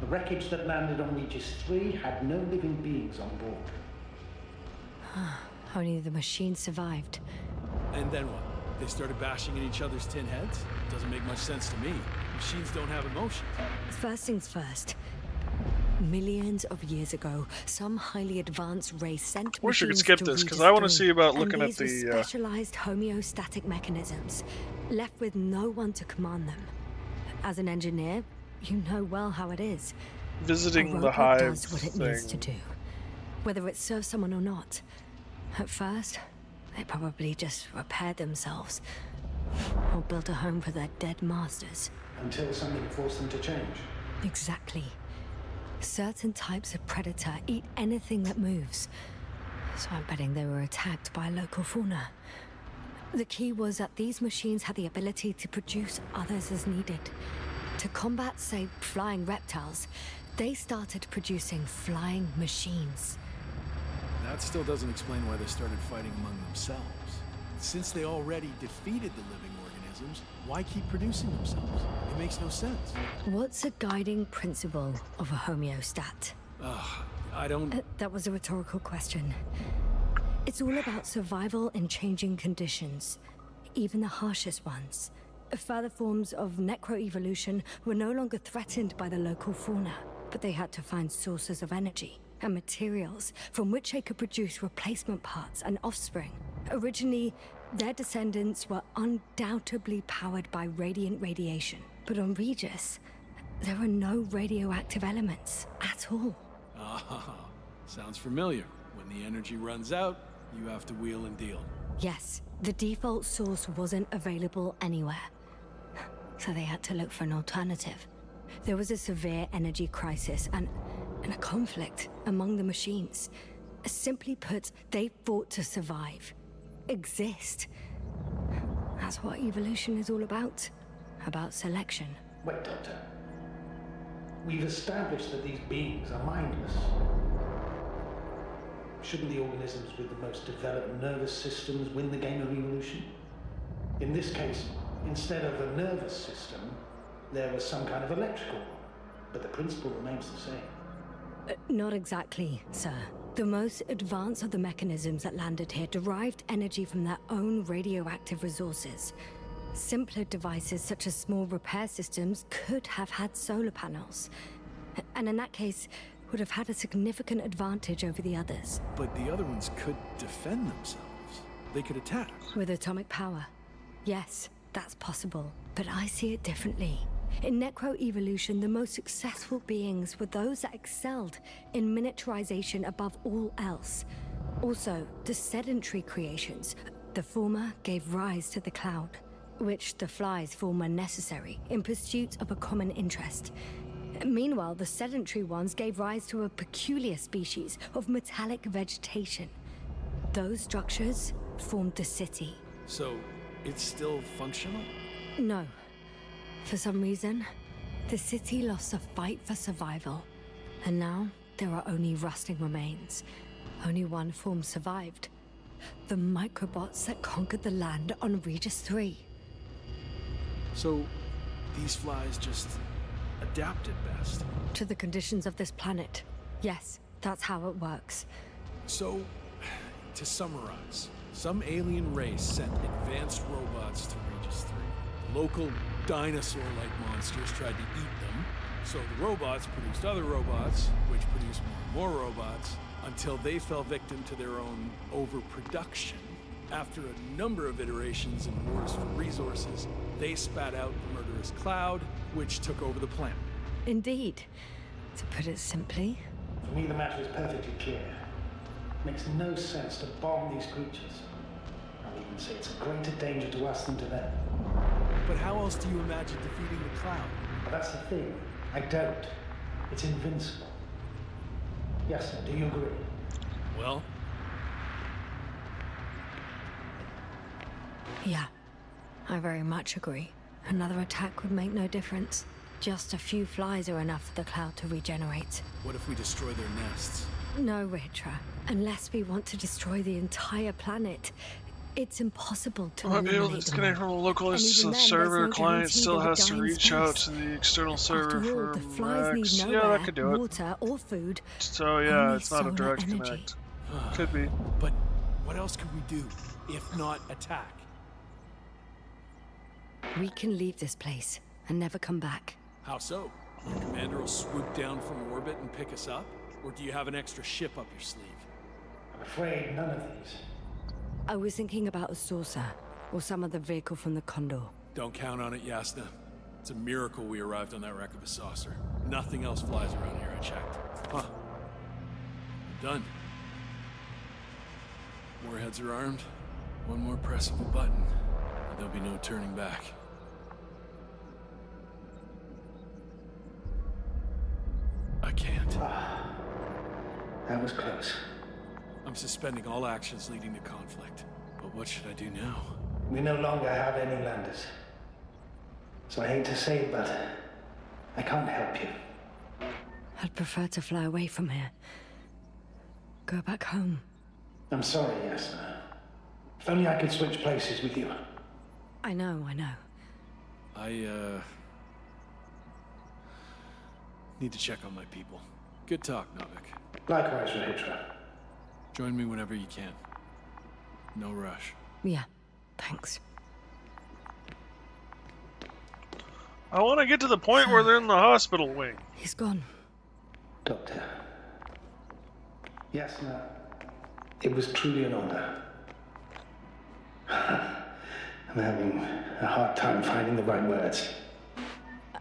the wreckage that landed on Regis 3 had no living beings on board. Only the machine survived. And then what? They started bashing in each other's tin heads? Doesn't make much sense to me. Machines don't have emotions. First things first. Millions of years ago, some highly advanced race sent Wish I could machines skip to this, 'cause Regis I wanna 3, see about and looking at these were the, specialized homeostatic mechanisms, left with no one to command them. As an engineer, you know well how it is. A Visiting the robot hive does what it needs to thing. do, whether it serves someone or not. At first, they probably just repaired themselves, or built a home for their dead masters. Until something forced them to change. Exactly. Certain types of predator eat anything that moves. So I'm betting they were attacked by local fauna. The key was that these machines had the ability to produce others as needed. To combat, say, flying reptiles, they started producing flying machines. That still doesn't explain why they started fighting among themselves. Since they already defeated the living organisms, why keep producing themselves? It makes no sense. What's a guiding principle of a homeostat? I don't... That was a rhetorical question. It's all about survival in changing conditions, even the harshest ones. Further forms of necroevolution were no longer threatened by the local fauna, but they had to find sources of energy and materials from which they could produce replacement parts and offspring. Originally, their descendants were undoubtedly powered by radiant radiation, but on Regis, there were no radioactive elements at all. Ah, sounds familiar. When the energy runs out, you have to wheel and deal. Yes, the default source wasn't available anywhere, so they had to look for an alternative. There was a severe energy crisis and a conflict among the machines. Simply put, they fought to survive, exist. That's what evolution is all about selection. Wait, Doctor. We've established that these beings are mindless. Shouldn't the organisms with the most developed nervous systems win the game of evolution? In this case, instead of a nervous system, there was some kind of electrical one, but the principle remains the same. Not exactly, sir. The most advanced of the mechanisms that landed here derived energy from their own radioactive resources. Simpler devices such as small repair systems could have had solar panels. And in that case, would have had a significant advantage over the others. But the other ones could defend themselves. They could attack. With atomic power. Yes, that's possible. But I see it differently. In necroevolution, the most successful beings were those that excelled in miniaturization above all else. Also, the sedentary creations. The former gave rise to the cloud, which the flies form when necessary, in pursuit of a common interest. Meanwhile, the sedentary ones gave rise to a peculiar species of metallic vegetation. Those structures formed the city. So, it's still functional? No. For some reason, the city lost a fight for survival. And now, there are only rusting remains. Only one form survived. The microbots that conquered the land on Regis 3. So, these flies just adapted best. To the conditions of this planet. Yes, that's how it works. So, to summarize, some alien race sent advanced robots to Regis 3. Local dinosaur-like monsters tried to eat them, so the robots produced other robots, which produced more and more robots, until they fell victim to their own overproduction. After a number of iterations and wars for resources, they spat out the murderous cloud, which took over the planet. Indeed. To put it simply, For me, the matter is perfectly clear. It makes no sense to bomb these creatures. I'll even say it's a greater danger to us than to them. But how else do you imagine defeating the cloud? But that's the thing. I don't. It's invincible. Yes, sir. Do you agree? Well, yeah, I very much agree. Another attack would make no difference. Just a few flies are enough for the cloud to regenerate. what if we destroy their nests? No, Ritra. Unless we want to destroy the entire planet, it's impossible to Might be able to eliminate them disconnect all. from the local And instance even of then, server. there's no Client guarantee still they would has to die in reach out space. to the external server After all, for the flies need Max. Yeah, nowhere, that could do it. water or food. So yeah, only it's not a solar direct energy. connect. Could be. But what else could we do, if not attack? We can leave this place and never come back. How so? Your commander will swoop down from orbit and pick us up? Or do you have an extra ship up your sleeve? I'm afraid none of these. I was thinking about a saucer or some other vehicle from the Condor. Don't count on it, Yasna. It's a miracle we arrived on that wreck of a saucer. Nothing else flies around here, I checked. Huh. Done. Warheads are armed. One more press of a button, and there'll be no turning back. I can't. That was close. I'm suspending all actions leading to conflict. But what should I do now? We no longer have any landers. So I hate to say it, but I can't help you. I'd prefer to fly away from here. Go back home. I'm sorry, yes. If only I could switch places with you. I know. I need to check on my people. Good talk, Novik. Likewise, Rahitra. Join me whenever you can. No rush. Yeah, thanks. I want to get to the point where they're in the hospital wing. He's gone. Doctor. Yes, no. It was truly an honor. I'm having a hard time finding the right words.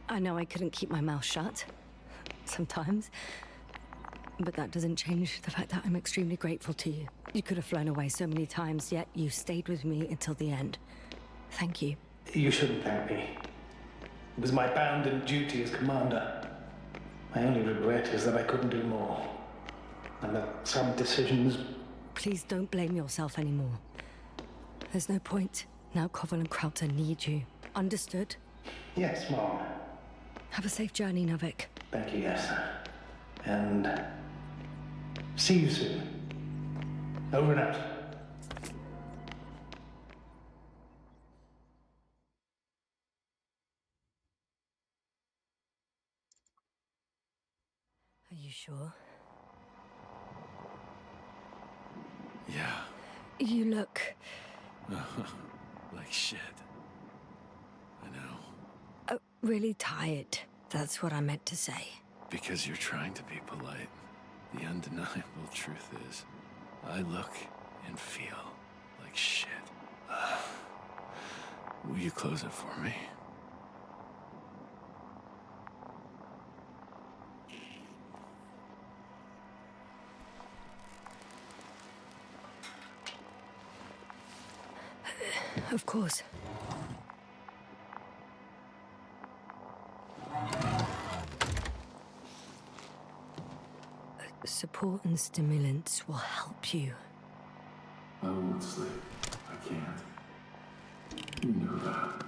I know I couldn't keep my mouth shut. Sometimes. But that doesn't change the fact that I'm extremely grateful to you. You could have flown away so many times, yet you stayed with me until the end. Thank you. You shouldn't thank me. It was my bounden duty as commander. My only regret is that I couldn't do more. And that some decisions... Please don't blame yourself anymore. There's no point. Now Koval and Krauter need you. Understood? Yes, Mom. Have a safe journey, Novik. Thank you, yes, sir. And... see you soon. Over and out. Are you sure? Yeah. You look... Like shit. I know. really tired. That's what I meant to say. because you're trying to be polite. The undeniable truth is, I look and feel like shit. Will you close it for me? Of course. Support and stimulants will help you. I won't sleep. I can't. You know that.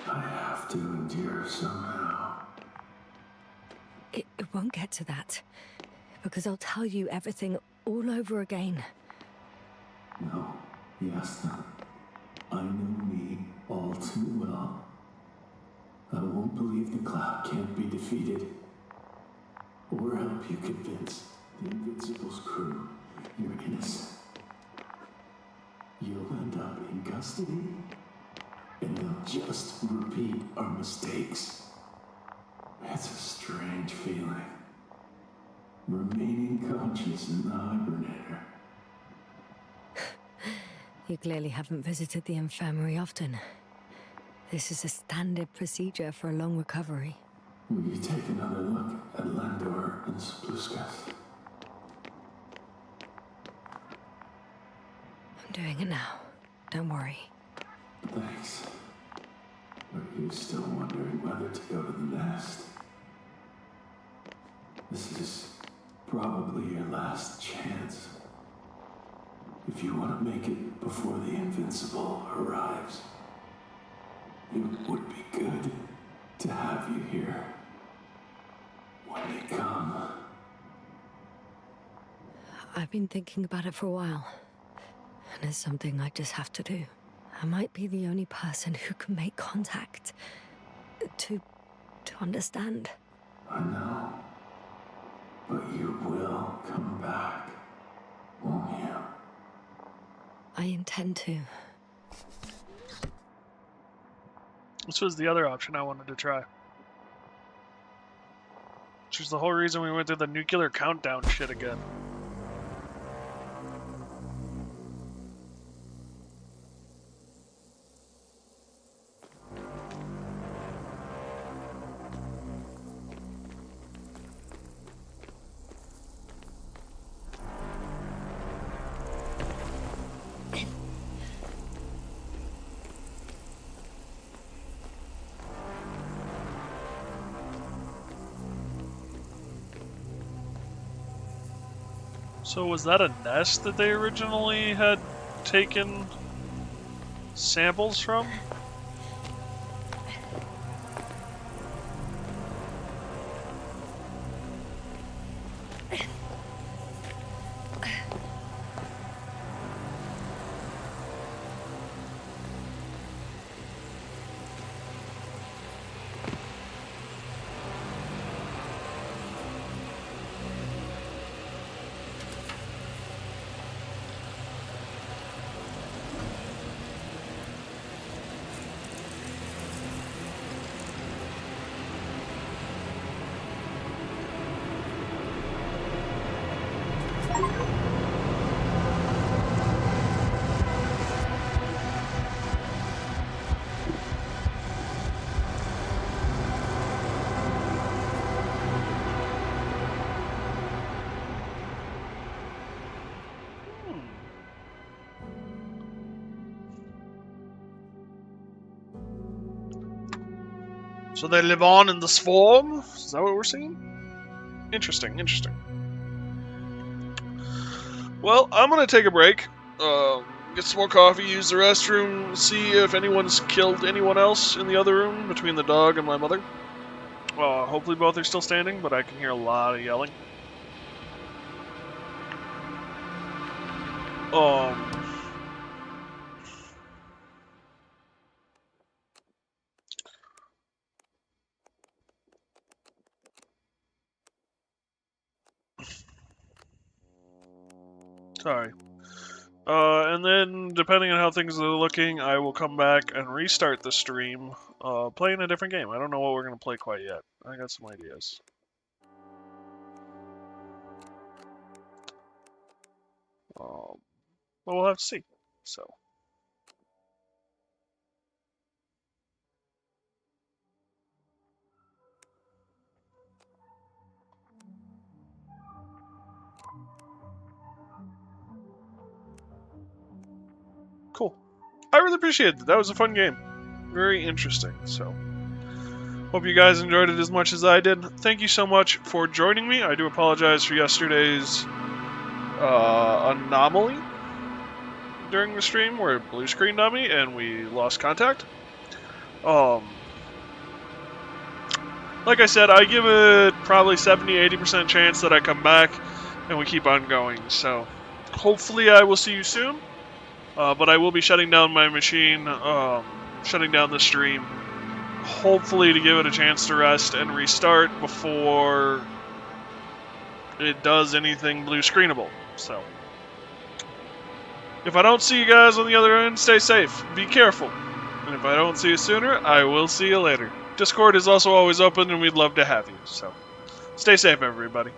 I have to endure somehow. It won't get to that, because I'll tell you everything all over again. No, Yasna. I know me all too well. I won't believe the cloud can't be defeated. Or help you convince the Invincible's crew you're innocent. You'll end up in custody, and they'll just repeat our mistakes. It's a strange feeling. Remaining conscious in the hibernator. You clearly haven't visited the infirmary often. This is a standard procedure for a long recovery. Will you take another look at Landor and Spluskas? I'm doing it now. Don't worry. Thanks. Are you still wondering whether to go to the nest? This is probably your last chance. If you want to make it before the Invincible arrives, it would be good to have you here when they come. I've been thinking about it for a while, and it's something I just have to do. I might be the only person who can make contact. To understand. I know. But you will come back, won't you? I intend to. This was the other option I wanted to try. Which is the whole reason we went through the nuclear countdown shit again. So was that a nest that they originally had taken samples from? So they live on in the swarm? Is that what we're seeing? Interesting, interesting. Well, I'm gonna take a break. Get some more coffee, use the restroom, see if anyone's killed anyone else in the other room between the dog and my mother. Hopefully both are still standing, but I can hear a lot of yelling. Sorry. And then, depending on how things are looking, I will come back and restart the stream, playing a different game. I don't know what we're going to play quite yet. I got some ideas. But we'll have to see. So. Cool. I really appreciate it. That was a fun game. Very interesting. So, hope you guys enjoyed it as much as I did. Thank you so much for joining me. I do apologize for yesterday's anomaly during the stream where it blue screened on me and we lost contact. Like I said, I give it probably 70-80% chance that I come back and we keep on going. So, hopefully I will see you soon. But I will be shutting down my machine, shutting down the stream, hopefully to give it a chance to rest and restart before it does anything blue screenable. So, if I don't see you guys on the other end, stay safe, be careful. And if I don't see you sooner, I will see you later. Discord is also always open and we'd love to have you. So, stay safe, everybody.